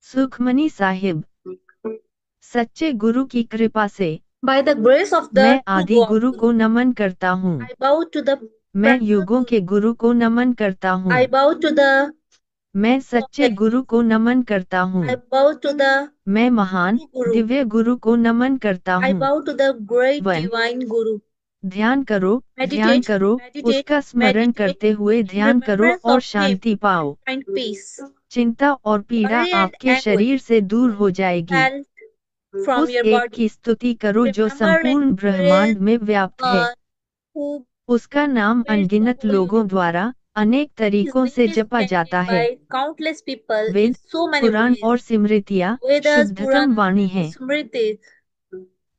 सुखमनी साहिब। सच्चे गुरु की कृपा से By the grace of the मैं true आदि गुरु God, को नमन करता हूँ। I bow to the मैं presence, युगों के गुरु को नमन करता हूँ। I bow to the मैं सच्चे prophet, गुरु को नमन करता हूँ। I bow to the मैं महान true Guru, दिव्य गुरु को नमन करता I हूँ। bow to the great 1. divine Guru. ध्यान करो, ध्यान Meditate, करो, meditate, उसका स्मरण meditate करते हुए in ध्यान करो remembrance और of Him शांति पाओ। and find peace. चिंता और पीड़ा Worry and आपके anguish शरीर से दूर हो जाएगी। felt from उस your एक body. की स्तुति करो जो Remembering संपूर्ण there is ब्रह्मांड में व्याप्त है। one who उसका नाम built the अनगिनत whole लोगों universe. द्वारा अनेक His तरीकों name से is जपा जाता chanted है। by countless people in Veda, so many पुराण और ways. स्मृतियाँ Vedas, शुद्धतम Puranas, वाणी and हैं। Smritis,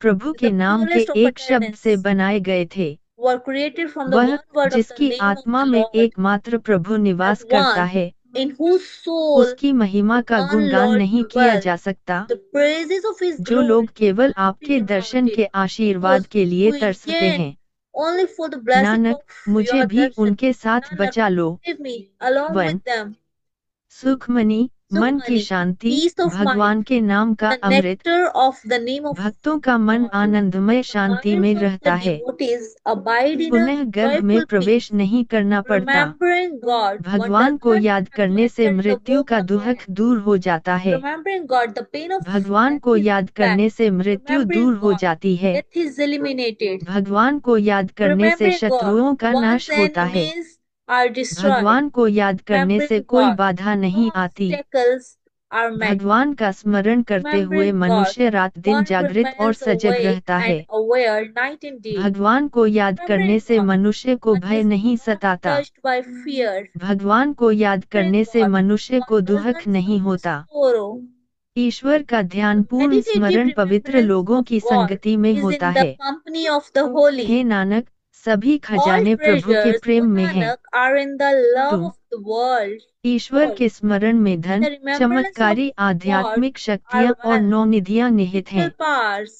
प्रभु के the नाम के purest of एक शब्द से utterance, बनाए गए थे। were created from the वह one word of the जिसकी name of आत्मा the में Lord, एकमात्र प्रभु that निवास करता one है। in whose soul उसकी महिमा the का one गुणगान Lord नहीं किया dwells. जा सकता। The praises of His जो लोग glory केवल cannot be आपके दर्शन recounted. के आशीर्वाद Those के लिए who तरसते yearn हैं। only for the blessing Nanak, of मुझे your भी darshan, उनके साथ Nanak, बचा लो। save me along 1. with them. Sukhmani, मन की Sukhmani, Shanti, peace of mind, भगवान के नाम का the Amrit. nectar of the name of भक्तों का मन God. आनंदमय The शांति minds में of the रहता है। devotees abide in a पुनः गर्भ में joyful प्रवेश peace, नहीं करना पड़ता। remembering God. One does भगवान को not याद have to करने से enter the मृत्यु womb का again. दुख दूर हो जाता है। Remembering God, the pain of भगवान death को is याद back. करने से मृत्यु Remembering दूर हो God, जाती है। death is eliminated. भगवान को याद करने से Remembering God, शत्रुओं का one's नाश होता है। enemies are destroyed. भगवान को याद करने से Remembering कोई God, बाधा no नहीं आती। obstacles are met. भगवान का स्मरण करते हुए Remembering God, मनुष्य रात दिन one जागृत और remains सजग awake रहता है। and aware night and day. भगवान को याद करने Remembering से God, मनुष्य को one भय is नहीं not सताता। touched by fear. भगवान को याद करने Remembering से God, मनुष्य को one does दुख not नहीं suffer होता। sorrow. ईश्वर का ध्यान पूर्ण Meditative स्मरण पवित्र remembrance लोगों of की God संगति में is होता in the है। company of the holy. हे नानक, सभी All खजाने प्रभु के treasures, O प्रेम में हैं। Nanak, are in the love 2. of the world. ईश्वर के स्मरण में In धन, the remembrance of चमत्कारी God आध्यात्मिक are शक्तियाँ और wealth, नौनिधियाँ निहित spiritual हैं। powers,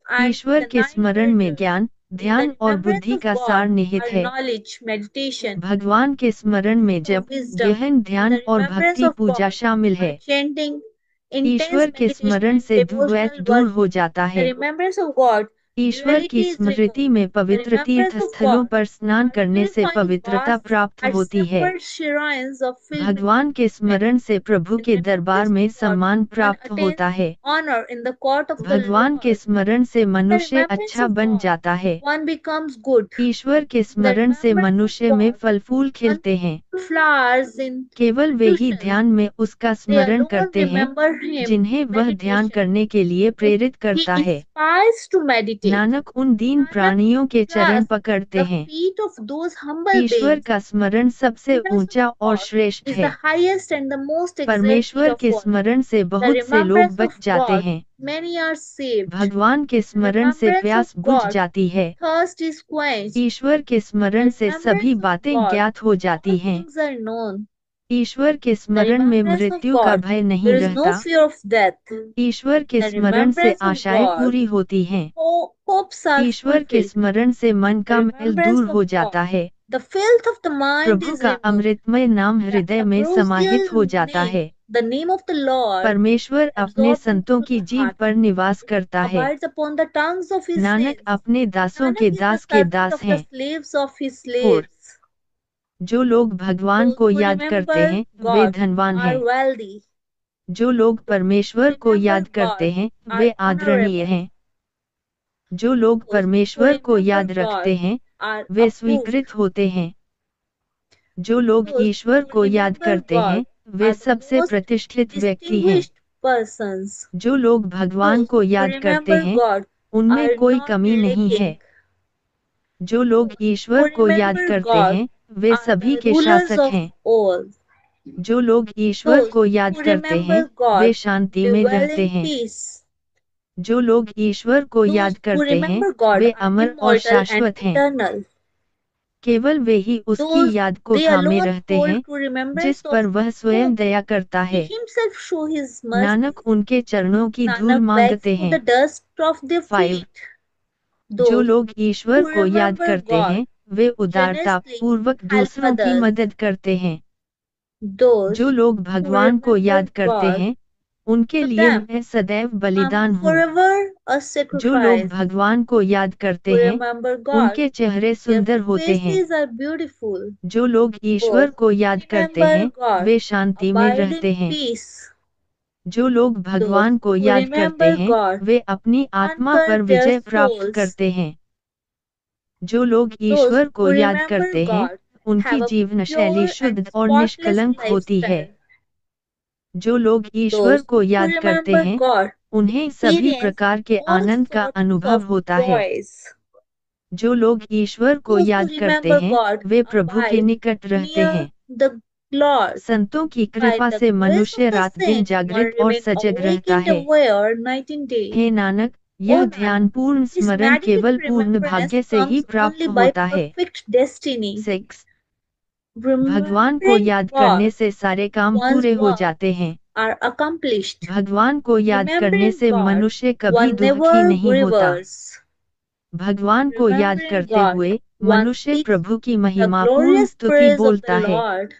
and ईश्वर the के nine स्मरण में treasures. ज्ञान, In the ध्यान और remembrance बुद्धि of का God सार निहित are है। knowledge, meditation, भगवान के स्मरण में जप, wisdom. गहन In ध्यान the और remembrance भक्ति of पूजा God शामिल are है। chanting, intense ईश्वर के meditation, स्मरण and से द्वैत devotional दूर हो worship. जाता In the है। remembrance of God, ईश्वर की duality is स्मृति removed. में In the पवित्र तीर्थ remembrance of स्थलों God पर स्नान are करने से purifying पवित्रता baths प्राप्त at होती है। separate shrines of filled with भगवान के स्मरण से प्रभु in के the दरबार remembrance में of God, सम्मान one प्राप्त attains होता है। honor in the court of the भगवान के Lord. स्मरण से In the मनुष्य remembrance अच्छा of बन God, जाता है। one becomes good. ईश्वर के In the स्मरण से remembrance of मनुष्य में God, फल फूल one खिलते हैं। flowers in केवल वे ही institutions. ध्यान में उसका They स्मरण alone करते हैं, remember Him जिन्हें in वह ध्यान meditation. करने के लिए प्रेरित He करता है। inspires to meditate. नानक उन दीन Nanak प्राणियों के चरण clasps पकड़ते the हैं। feet of those humble Ishwar beings. का स्मरण सबसे Remembrance of ऊंचा और God श्रेष्ठ is है। the highest and the most exalted परमेश्वर of के all. स्मरण से The बहुत से लोग remembrance बच of जाते God, हैं। many are saved. भगवान के The स्मरण से remembrance of प्यास बुझ God, जाती है। thirst is quenched. ईश्वर के The स्मरण से सभी remembrance of बातें God, ज्ञात हो जाती all हैं। things are known. ईश्वर के The स्मरण में remembrance of मृत्यु का God, भय नहीं there is no रहता। fear of death. ईश्वर के The स्मरण से remembrance of आशाएं God, पूरी होती हैं। hopes are ईश्वर के fulfilled. स्मरण से मन The का मैल remembrance दूर of हो God, जाता है। the filth of the mind Prabhu is का removed. अमृतमय नाम The हृदय में ambrosial समाहित हो जाता name, है। the name of the Lord, परमेश्वर अपने absorbs संतों into की the जीभ heart, पर निवास करता है। abides upon the tongues of His Nanak saints. अपने दासों के Nanak is the दास के servant दास of the हैं। slaves of His 4. slaves. जो लोग भगवान Those को who याद करते remember हैं, वे God धनवान are हैं। wealthy. जो लोग Those परमेश्वर who को remember याद करते God हैं, are वे आदरणीय honorable. हैं। जो लोग Those who परमेश्वर को remember याद रखते God हैं, are वे approved. स्वीकृत होते हैं। जो लोग Those ईश्वर who को याद remember करते God हैं, वे are the सबसे most प्रतिष्ठित व्यक्ति हैं। distinguished persons. जो लोग भगवान Those को who याद करते remember हैं, God उनमें are कोई not कमी नहीं है। lacking. जो लोग Those who ईश्वर को याद remember करते God हैं, वे are सभी the के rulers शासक of हैं। all. जो लोग ईश्वर Those को याद who करते हैं, remember वे God शांति में dwell रहते in हैं। peace. जो लोग ईश्वर को Those याद who करते हैं, remember God वे are अमर और immortal and शाश्वत हैं। eternal. केवल वे ही उसकी Those याद को they थामे alone रहते hold हैं, to remembrance जिस of पर वह स्वयं whom दया करता He है। Himself show His mercy. Nanak उनके चरणों की धूल Nanak begs मांगते for हैं। the dust of their 5. feet. जो Those लोग ईश्वर who को याद remember करते God हैं, वे उदारता generously पूर्वक help दूसरों की others. मदद करते हैं। जो Those लोग who भगवान को remember याद करते God हैं, उनके To लिए them, मैं सदैव I'm बलिदान हूँ। forever a जो लोग sacrifice भगवान को याद who करते हैं remember God. उनके चेहरे Their सुंदर होते हैं। faces are beautiful. जो लोग ईश्वर Those को who याद करते remember हैं God वे शांति में abide रहते in हैं। peace. जो लोग Those भगवान को who याद करते remember हैं God वे अपनी आत्मा conquer पर their विजय प्राप्त souls. करते हैं। जो लोग Those ईश्वर who को याद remember करते हैं God उनकी have a जीवन शैली pure and शुद्ध और spotless निष्कलंक होती है। lifestyle. जो लोग ईश्वर Those को who याद करते remember हैं God उन्हें सभी experience प्रकार के all आनंद का sorts अनुभव of होता है। joys. जो लोग ईश्वर को Those who याद करते remember हैं God वे प्रभु के abide निकट रहते near हैं। the Lord. संतों की By कृपा the से grace मनुष्य of the रात दिन saints, one जागृत और remains सजग awake रहता and है। aware night and day. Hey Nanak O यह Nanak, ध्यानपूर्ण this स्मरण meditative केवल पूर्ण remembrance भाग्य से ही comes प्राप्त only by होता है। perfect destiny. 6. भगवान को Remembering याद करने God, से सारे काम one's पूरे हो works जाते हैं। are accomplished. भगवान को याद करने Remembering से God, मनुष्य कभी one दुखी never नहीं होता। grieves. भगवान को याद Remembering करते God, हुए one मनुष्य speaks प्रभु की the महिमापूर्ण glorious स्तुति praise of बोलता the है। Lord.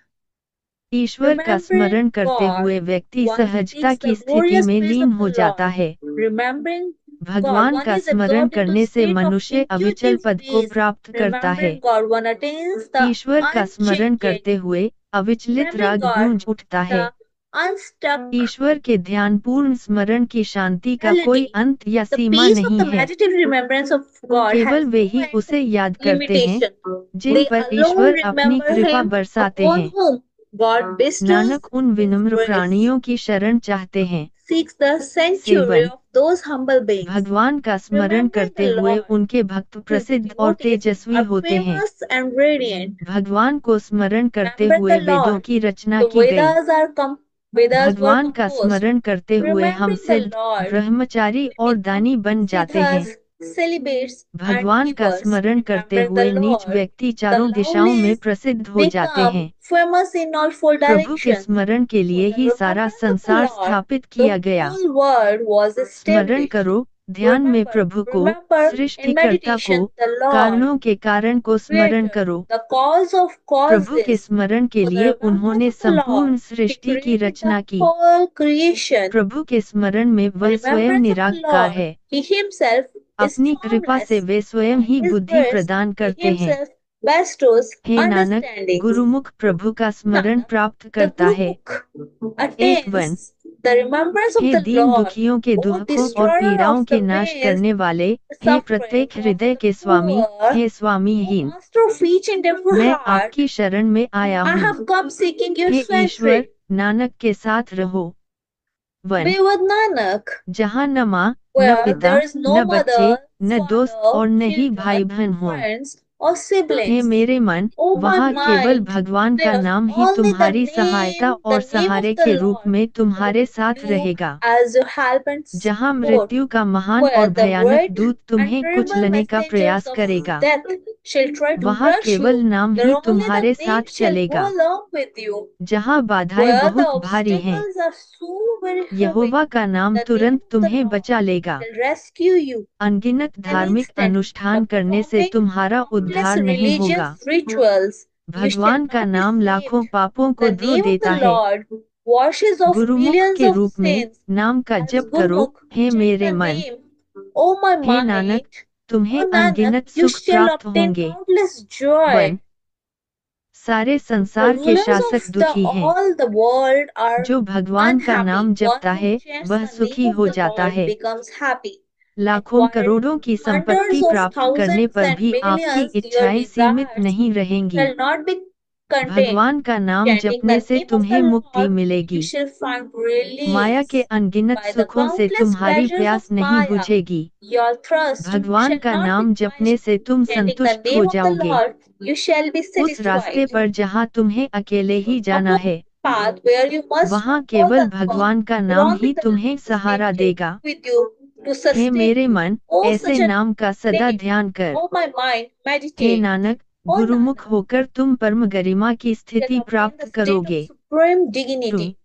ईश्वर का स्मरण Remembering करते God, हुए व्यक्ति one सहजता speaks the की स्थिति glorious में praise लीन of हो the जाता Lord. है। Remembering God, भगवान one का is स्मरण absorbed into करने से state of मनुष्य अविचल intuitive पद को peace. प्राप्त करता है। Remembering God, one attains the ईश्वर का स्मरण करते unchanging. हुए अविचलित Remembering राग God, गूंज उठता है। the unstuck ईश्वर के ध्यानपूर्ण स्मरण की शांति का कोई melody. अंत या The सीमा peace of नहीं the है। meditative remembrance of God केवल has way no he end उसे याद or करते हैं limitation. जिन They पर alone ईश्वर अपनी remember कृपा Him बरसाते upon हैं। whom God bestows नानक उन विनम्र grace. प्राणियों की शरण चाहते हैं। Seeks the sanctuary 7. of those humble beings. भगवान का स्मरण Remembering करते the हुए Lord, उनके भक्त His प्रसिद्ध और devotees तेजस्वी are होते हैं। famous and radiant. भगवान को स्मरण करते Remember हुए the वेदों Lord. की रचना The की गई। Vedas were भगवान का composed. स्मरण करते हुए हम Remembering the सिद्ध, Lord, ब्रह्मचारी और दानी बन जाते हैं। siddhas, celibates, and भगवान का keepers. स्मरण करते Remembering हुए the नीच Lord, व्यक्ति the चारों दिशाओं में lovelies प्रसिद्ध हो जाते become हैं। famous in all four प्रभु के directions. स्मरण के For लिए the ही सारा remembrance of the संसार Lord, स्थापित the किया गया। whole world was स्मरण established. करो, ध्यान में Remember, प्रभु को, remember in सृष्टिकर्ता को, meditation the Lord, कारणों के कारण को स्मरण Creator, करो। the cause of प्रभु के causes. स्मरण के For the लिए remembrance उन्होंने of the संपूर्ण Lord, He सृष्टि की created रचना the की। whole creation. प्रभु के स्मरण में वह स्वयं Remembrance of the निराकार Lord, है। He Himself is अपनी कृपा से formless. वे स्वयं ही His बुद्धि grace, प्रदान He करते हैं। Himself bestows हे नानक understanding. गुरुमुख प्रभु का स्मरण Nanak, प्राप्त the करता है। Gurumukh 8.1 attains the remembrance of hey the Deen Lord, दुखियों के O दुखों और destroyer पीड़ाओं of के the नाश ways, करने वाले, the हे suffering प्रत्येक of हृदय the के स्वामी, poor, hey O स्वामीहीन, master of each and every मैं heart, आपकी शरण में आया I हूँ। have come seeking your hey Ishwar sanctuary. Nanak के साथ रहो। 1 Be with Nanak, जहाँ न माँ, न where पिता, there is no न बच्चे, mother, न दोस्त और father, न ही भाई children, बहन हों। friends, or hey siblings. मेरे मन, O my वहाँ केवल mind, भगवान का there's नाम ही only the तुम्हारी सहायता name, और the name of सहारे the के रूप Lord में तुम्हारे will साथ do रहेगा। as your help and जहाँ support, मृत्यु का महान और where the भयानक great दूत and तुम्हें terrible कुचलने का messengers प्रयास of करेगा, death shall try to वहाँ rush केवल you. नाम There ही only the तुम्हारे name साथ shall go चलेगा। along with you. जहाँ बाधाएं Where the बहुत भारी हैं, obstacles are so very heavy, यहोवा का नाम the name तुरंत of the तुम्हें Lord बचा लेगा। shall rescue you. अनगिनत An धार्मिक instant, अनुष्ठान the करने से performing तुम्हारा countless उद्धार नहीं होगा। religious rituals, you shall भगवान का not be नाम लाखों saved. पापों को The धो name of देता the है। Lord washes off गुरुमुख millions के of रूप में sins. नाम का As जप करो, Gurmukh, हे chant मेरे the मन। name, O my hey Nanak mind, तुम्हें O Nanak, अनगिनत you सुख shall प्राप्त obtain होंगे। countless joy. 1 सारे The संसार के rulers शासक of दुखी हैं। all the world are जो भगवान का नाम unhappy. One जपता who है chants वह the name सुखी of हो the जाता Lord है। becomes happy. And लाखों while करोड़ों की संपत्ति hundreds of प्राप्त करने thousands पर and भी आपकी millions your इच्छाएं सीमित desires नहीं रहेंगी। shall not be contained. भगवान का नाम Chanting जपने the से name of तुम्हें the मुक्ति Lord, you मिलेगी। shall find माया के release. अनगिनत By the सुखों से countless तुम्हारी pleasures प्यास of नहीं Maya, बुझेगी। your thirst भगवान shall का not नाम be जपने quenched. से तुम Chanting the संतुष्ट हो name of the जाओगे। Lord, you shall be उस रास्ते satisfied. पर जहाँ तुम्हें अकेले ही जाना Upon है, the path where you must वहाँ walk केवल alone, भगवान का नाम along ही with the तुम्हें Lord सहारा safely देगा। with you to hey sustain मेरे you. मन, Oh, ऐसे such a नाम का सदा name. ध्यान कर। Oh, my mind, hey meditate. Nanak Oh, Gurmukh Nanak, होकर तुम परम गरिमा की shall स्थिति obtain प्राप्त the state of करोगे। supreme 2 dignity.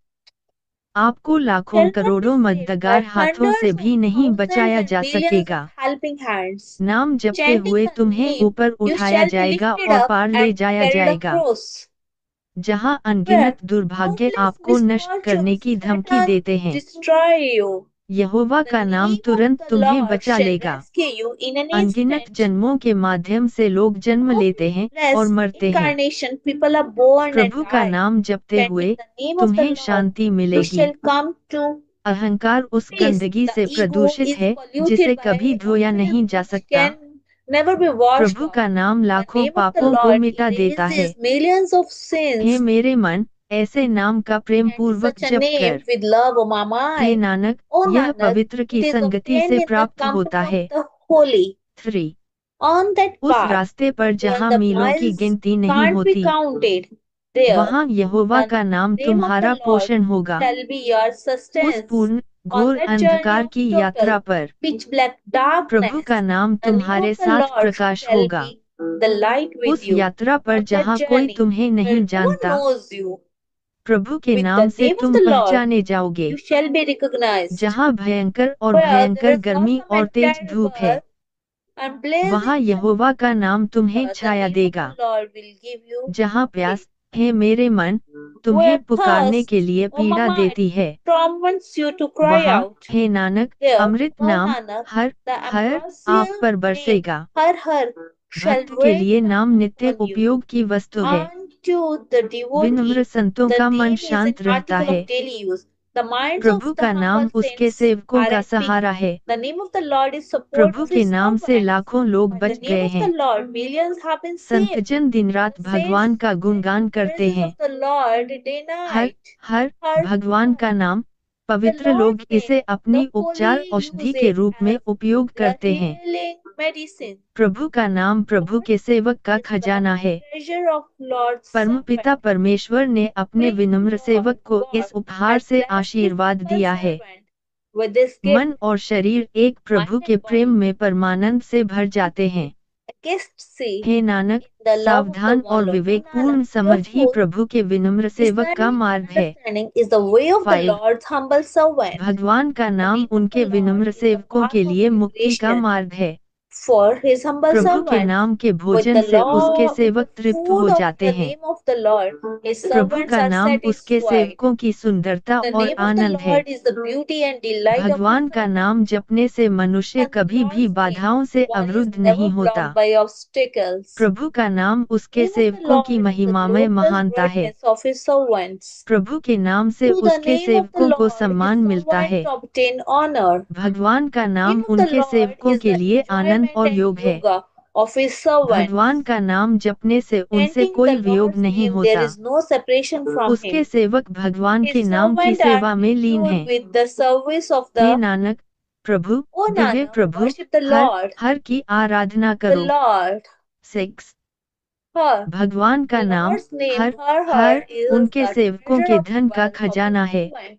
आपको लाखों Shall not be करोड़ों saved by मददगार हाथों से hundreds भी of नहीं thousands बचाया and जा millions सकेगा। of helping hands. नाम जपते Chanting हुए the तुम्हें name, ऊपर you उठाया shall be जाएगा lifted और up पार ले and जाया carried जाएगा। across. जहाँ where अनगिनत दुर्भाग्य countless आपको नष्ट करने misfortunes की धमकी threaten देते to हैं, destroy you. यहोवा The का नाम name of तुरंत the तुम्हें Lord बचा shall लेगा। rescue you in an अनगिनत instant. जन्मों के माध्यम से लोग जन्म लेते हैं और Countless मरते हैं। incarnation people are born and प्रभु का die. नाम जपते Chanting हुए the name of the तुम्हें Lord, शांति you मिलेगी। shall come to अहंकार उस peace. गंदगी The से ego प्रदूषित is है polluted जिसे by कभी a धोया नहीं filth जा which सकता। can never be washed Prabhu off. का नाम The लाखों name of the पापों को Lord मिटा देता है। erases millions of hey sins. मेरे मन, ऐसे नाम का प्रेम Chant पूर्वक such a जप name कर। with love, O my hey mind. Nanak, O यह Nanak, पवित्र की it is संगति obtained से in the प्राप्त company होता of है। the holy. 3. On that उस path रास्ते पर where जहाँ the मीलों की miles गिनती नहीं can't be होती, counted, there वहाँ यहोवा the का नाम name of the तुम्हारा Lord पोषण होगा। shall be your उस sustenance. पूर्ण On घोर that journey अंधकार of की total यात्रा पर pitch black प्रभु darkness, का नाम the name तुम्हारे of the साथ Lord प्रकाश shall होगा। be the light with उस you. यात्रा पर On that जहाँ कोई journey तुम्हें where नहीं no one जानता, knows you, प्रभु के with नाम the से name of तुम the Lord पहचाने जाओगे। you shall be recognized. जहाँ भयंकर और Where there भयंकर is गर्मी awesome और and तेज धूप है, terrible and blazing वहाँ यहोवा का नाम तुम्हें the छाया name of देगा। the Lord will give you जहाँ peace. प्यास, हे मेरे मन, तुम्हें Where पुकारने thirst, के लिए O my पीड़ा mind, देती है, torments you to cry वहाँ, out. Hey Nanak, There, Amrit O नाम Nanak, हर the हर आप ambrosial पर name बरसेगा। Har Har shall भक्त के rain लिए नाम down नित्य upon you. उपयोग की वस्तु है। Unto the विनम्र devotee, संतों the का मन name is an शांत रहता article है। of daily use. The minds of Prabhu the का नाम humble उसके saints सेवकों are का at peace. सहारा है। The name of the Lord is support Prabhu of के his नाम से servants. लाखों लोग By the बच name गए of the हैं। Lord, millions have been saved. संतजन दिन रात The भगवान saints का sing गुणगान the करते praises हैं। of the Lord day her night. Her Har भगवान Har. का नाम, The पवित्र Lord's लोग name, इसे अपनी the उपचार holy औषधि use के it रूप में as उपयोग the करते हैं। healing medicine. प्रभु का नाम प्रभु के सेवक का Is the खजाना है। treasure of Lord's परमपिता servant. परमेश्वर ने अपने Great विनम्र Lord सेवक को God इस उपहार has से blessed his आशीर्वाद humble दिया है। servant with this gift. मन और शरीर एक प्रभु Mind के and प्रेम body में परमानंद से भर जाते हैं। ecstasy hey Nanak, in the love of the सावधान one और Lord. O विवेकपूर्ण Nanak, समझ ही therefore, प्रभु के विनम्र सेवक का discerning मार्ग and है। understanding is the way of the 5. Lord's humble servant. भगवान का The नाम name of उनके the Lord विनम्र is the सेवकों path के of लिए मुक्ति का liberation मार्ग है। for his humble प्रभु के servants. नाम के With भोजन the से उसके law, with सेवक the तृप्त food हो of जाते the हैं। name of the Lord, his Prabhu servants का are नाम उसके satisfied. सेवकों की सुंदरता The और name of the आनंद है। Lord is the beauty and delight of his भगवान का servants. नाम जपने से मनुष्य On the कभी भी Lord's बाधाओं name, से one is अवरुद्ध never नहीं होता। blocked by obstacles. प्रभु का नाम उसके Name of the सेवकों की Lord is the महिमामय glorious महानता है। greatness of his servants. प्रभु के नाम से To the उसके name of the सेवकों को Lord, his सम्मान मिलता है। servants obtain honor. भगवान का नाम Name of the उनके Lord सेवकों is के the लिए आनंद enjoyment और and योग है। yoga of his servants. भगवान का नाम जपने से उनसे Chanting कोई the वियोग Lord's नहीं name, there होता। is no separation from उसके him. सेवक भगवान His के नाम की servants are सेवा में लीन imbued हैं। with the service of hey the Nanak, Prabhu, O Divya Nanak, Prabhu, worship the her Lord, हर की आराधना the करो। Lord. 6. Her. भगवान का The नाम Lord's name, her Har her Har, is उनके the सेवकों treasure के of धन का wealth of his खजाना है। servant.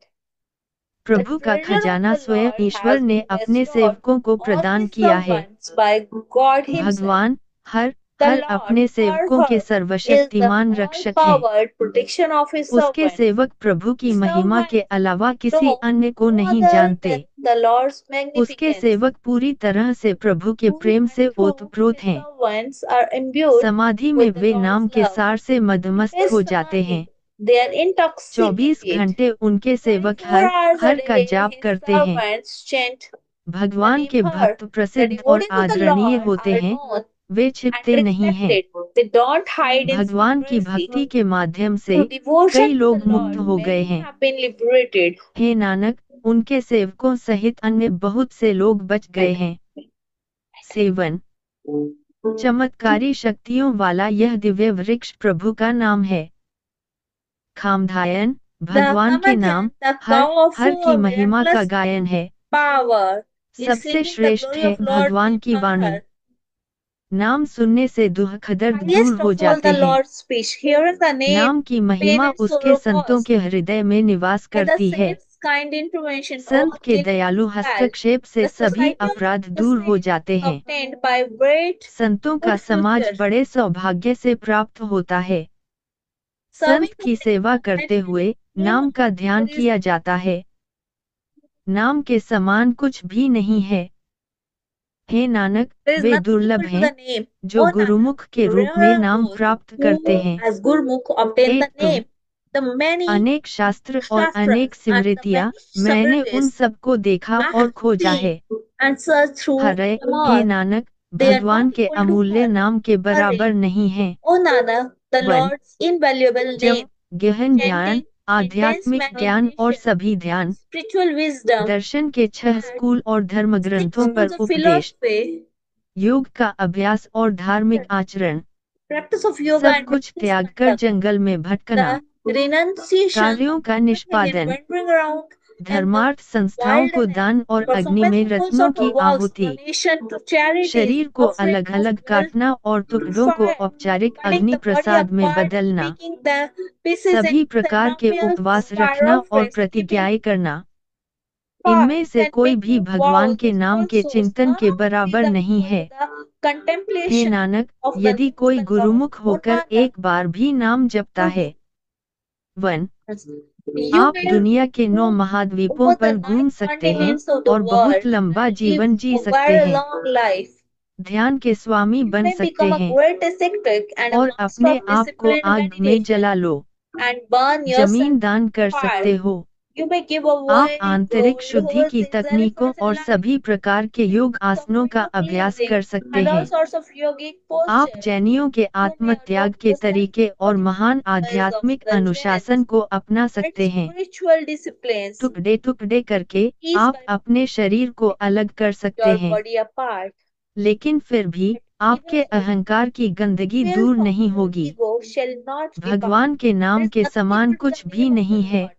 The प्रभु का treasure of खजाना the स्वयं Lord ईश्वर has ने been अपने bestowed सेवकों को on प्रदान his किया है। servants by God himself. भगवान हर The हर Lord, अपने Har सेवकों के Har, is the सर्वशक्तिमान रक्षक है। all-powered protection of his उसके servants. सेवक प्रभु की महिमा के Servants अलावा किसी know अन्य को no नहीं other जानते। than the Lord's उसके magnificence. सेवक पूरी तरह से प्रभु के Through प्रेम से and through, ओतप्रोत his हैं। servants are imbued समाधि में with the वे नाम Lord's के love. सार से मदमस्त His हो जाते samadhi, हैं। they are 24 intoxicated. घंटे उनके सेवक 24 hours a हर का day, जाप his करते हैं। servants chant the भगवान name के Har. भक्त The प्रसिद्ध और devotees of the आदरणीय Lord होते are हैं, known वे and छिपते नहीं हैं। respected. They don't hide in भगवान की secrecy. भक्ति के माध्यम से Through devotion कई to लोग the मुक्त Lord, हो गए many हैं। have been liberated. हे नानक, उनके सेवकों सहित अन्य बहुत से लोग बच गए हैं। 7. चमत्कारी शक्तियों वाला यह दिव्य वृक्ष प्रभु का नाम है। खामधायन, The भगवान के नाम Kamathan, the हर powerful, हर की महिमा का miraculous गायन है। power is सबसे singing the श्रेष्ठ glory है of Lord's भगवान name की वाणी। Har. नाम सुनने से दुख दर्द दूर Highest हो of all जाते the हैं। Lord's speech, hearing the name, नाम की pain महिमा and उसके sorrow संतों caused. के हृदय में निवास By the करती है। saint's kind intervention, संत all के guilt दयालु is dispelled. हस्तक्षेप से The सभी society of अपराध the दूर हो saints जाते हैं। obtained by great संतों का good समाज future. बड़े सौभाग्य से प्राप्त होता है। Serving संत the की सेवा saints, करते हुए meditating नाम का ध्यान there is किया जाता है। नाम के समान कुछ भी नहीं है। हे Nanak, There is way nothing दुर्लभ equal to हैं the name. जो O Nanak, गुरुमुख के रूप में rare नाम those प्राप्त who करते हैं। as Gurmukh obtain the एक तुम, name. The many अनेक शास्त्र और shastras अनेक and the स्मृतियाँ, many मैंने उन Samritis सबको देखा I और have खोजा है। seen and searched through Hare, them hey all. Nanak, They are भगवान not के equal to अमूल्य her. नाम के बराबर Hare. नहीं हैं। O Nanak, the one, Lord's invaluable जब name, गहन ध्यान, chanting, intense आध्यात्मिक ज्ञान और meditation, सभी ध्यान, spiritual wisdom, दर्शन के 6 and स्कूल और धर्म 6 ग्रंथों पर schools of उपदेश, philosophy, योग का अभ्यास और धार्मिक आचरण, practice of yoga सब and कुछ religious त्याग कर conduct, जंगल में भटकना, the renunciation कार्यों का of everything निष्पादन, and wandering around in the धर्मार्थ संस्थाओं को wilderness, दान और अग्नि performance में of full रत्नों sort की of vows, आहुति, donation to charities, शरीर को offering अलग of अलग blood काटना और to टुकड़ों को fire, औपचारिक cutting अग्नि the body प्रसाद में apart, बदलना, making the pieces सभी into प्रकार के ceremonial उपवास fire रखना of और rest, keeping प्रतिज्ञाएं करना, fast इनमें से and कोई भी making भगवान vows के with नाम full के source, चिंतन none के of these बराबर are नहीं equal है। to the hey contemplation Nanak, of the यदि name of कोई the Lord. गुरुमुख O होकर Nanak, एक बार भी नाम जपता है। वन, you आप may दुनिया के 9 move महाद्वीपों over the पर घूम 9 सकते हैं continents of the और world बहुत लंबा and live जीवन जी a सकते very हैं, long life. ध्यान के स्वामी You बन may सकते become a हैं great ascetic and a और master अपने of आप को disciplined आग में meditation जला लो, and burn yourself जमीन दान कर fire. सकते हो। You may give आप away आंतरिक gold, शुद्धि की horses, तकनीकों elephants, and और land, सभी प्रकार के योग आसनों का comfort of अभ्यास living, कर सकते and all हैं। sorts of yogic आप postures. जैनियों के You may आत्मत्याग adopt के the तरीके और महान ways of आध्यात्मिक the अनुशासन Jains को अपना and सकते हैं। spiritual disciplines. टुकड़े टुकड़े करके Piece आप by अपने शरीर को अलग कर सकते your हैं, body apart. लेकिन फिर भी आपके Even so, अहंकार की गंदगी filth दूर of नहीं your होगी। ego shall not depart. भगवान के There नाम is के nothing समान equal to कुछ the भी name of the नहीं है। Lord.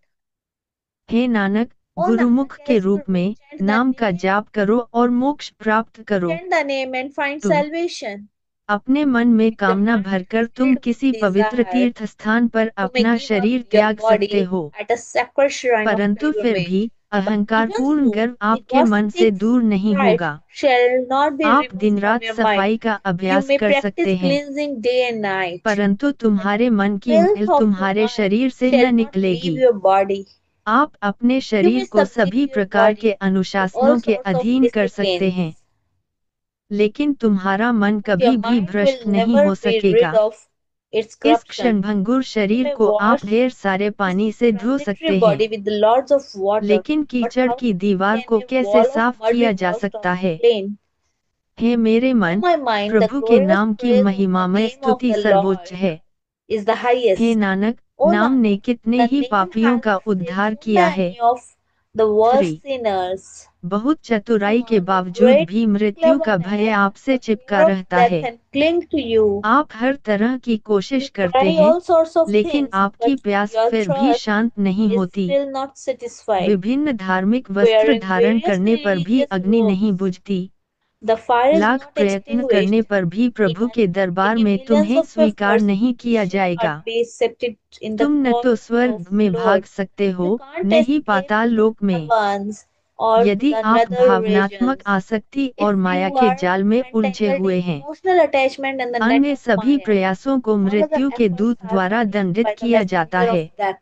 हे नानक, O Nanak, गुरुमुख के as रूप Guru, में chant the नाम का name, जाप करो और मोक्ष प्राप्त करो। chant the name and find तुम salvation. अपने मन में With the कामना mind भरकर तुम filled with किसी पवित्र desire, तीर्थ स्थान पर you may अपना give शरीर up your त्याग सकते body हो, at a sacred shrine of परंतु फिर pilgrimage. भी But even अहंकारपूर्ण so, गर्व आपके मन से egotistic दूर नहीं pride होगा। shall not be आप removed दिन from रात your mind. सफाई का You अभ्यास may कर practice सकते हैं, cleansing day and night. परंतु तुम्हारे मन की Filth मैल of your तुम्हारे mind शरीर से shall न not leave निकलेगी। your body. आप अपने You शरीर may को subject सभी your प्रकार body के to all अनुशासनों के sorts of अधीन कर सकते हैं, disciplines. लेकिन तुम्हारा मन But your कभी भी mind भ्रष्ट will नहीं never हो be सकेगा। rid of its इस corruption. क्षणभंगुर You शरीर may को आप wash ढेर सारे this पानी से धो transitory सकते हैं, body with lots of water. लेकिन But कीचड़ how की दीवार can को a कैसे wall of साफ mud किया be जा washed सकता off है? plain? हे मेरे O मन, my mind, the प्रभु के glorious नाम की praise of the महिमामय name of स्तुति the सर्वोच्च Lord है। is the hey highest. Nanak, O नाम ने Nanak, कितने the ही name पापियों has का saved उद्धार so किया है। many of the worst 3. sinners. बहुत चतुराई के With बावजूद great भी मृत्यु का भय cleverness, आपसे the चिपका fear of रहता death है। and cling to you. आप हर तरह की कोशिश You करते try हैं, all sorts of लेकिन things, आपकी but प्यास your फिर भी trust शांत नहीं is होती। still not satisfied. विभिन्न धार्मिक वस्त्र Wearing धारण various करने पर भी religious अग्नि नहीं robes, बुझती। the fire is lakh not प्रयत्न करने extinguished. पर भी प्रभु Even के दरबार taking में millions तुम्हें of स्वीकार efforts, नहीं you किया should जाएगा। not be accepted in the तुम न तो court स्वर्ग of में भाग Lord. सकते हो, You can't न ही escape पाताल the लोक में। heavens or यदि the आप nether भावनात्मक regions. आसक्ति If और माया you के are जाल में उलझे entangled हुए in हैं, emotional attachment and the net अन्य of सभी Maya, प्रयासों को all other मृत्यु के efforts दूत are द्वारा punished दंडित by the किया जाता messenger of है, death,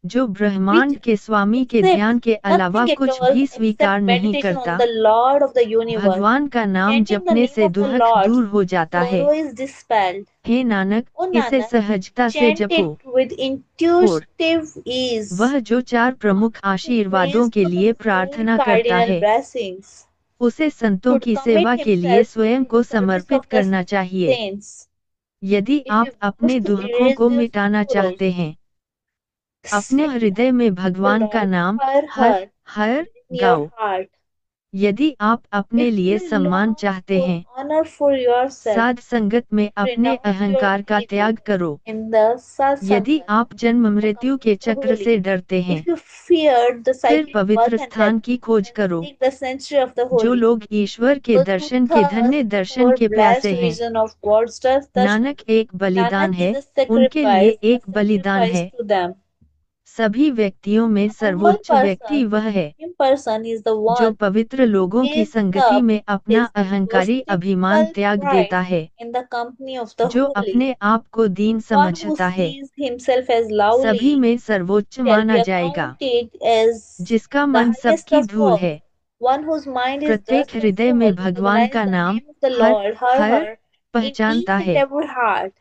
जो ब्रह्मांड which के स्वामी के accepts ध्यान के अलावा nothing at कुछ all भी except स्वीकार नहीं meditation करता। on the Lord of the universe. भगवान का नाम Chanting the जपने name से of the दुहक Lord, दूर हो जाता है। sorrow is dispelled. Hey Nanak, O इसे Nanak, सहजता से chant जपो। it with 4. intuitive ease. वह जो 4 प्रमुख Asking आशीर्वादों praise के for the लिए four प्रार्थना करता cardinal है, blessings उसे संतों should की commit सेवा के लिए himself स्वयं to को the service समर्पित of the करना चाहिए। saints. यदि If आप you अपने wish to दुखों erase को your मिटाना sorrows, चाहते हैं, अपने sing हृदय में the भगवान का Lord नाम हर हर हर हर in your गाओ। heart. यदि आप अपने If लिए you सम्मान long चाहते for हैं, honor for yourself, साध संगत में अपने renounce your अहंकार का ego त्याग करो। in the यदि satsangat, आप जन्म the मृत्यु company के of the चक्र holy. से डरते हैं, If you feared the फिर cycle of पवित्र birth and स्थान death, की खोज then करो। seek the sanctuary of the जो holy. लोग ईश्वर के Those who दर्शन के धन्य thirst दर्शन for के प्यासे blessed हैं, vision of God's darshan, Nanak एक बलिदान Nanak है, is a उनके लिए sacrifice, एक बलिदान है। to them. सभी व्यक्तियों में The humble सर्वोच्च व्यक्ति person, वह है supreme person is the जो one पवित्र लोगों की gives संगति up में अपना his अहंकारी अभिमान egotistical त्याग pride देता है, in the company of the जो holy. अपने आप को दीन One who समझता है, sees himself as सभी lovely में सर्वोच्च shall माना be जाएगा। accounted as जिसका the मन highest सबकी of धूल all. है, One whose mind is प्रत्येक thus हृदय में full, भगवान memorize का the नाम name of the her Lord, her, her in पहचानता each and है, every heart.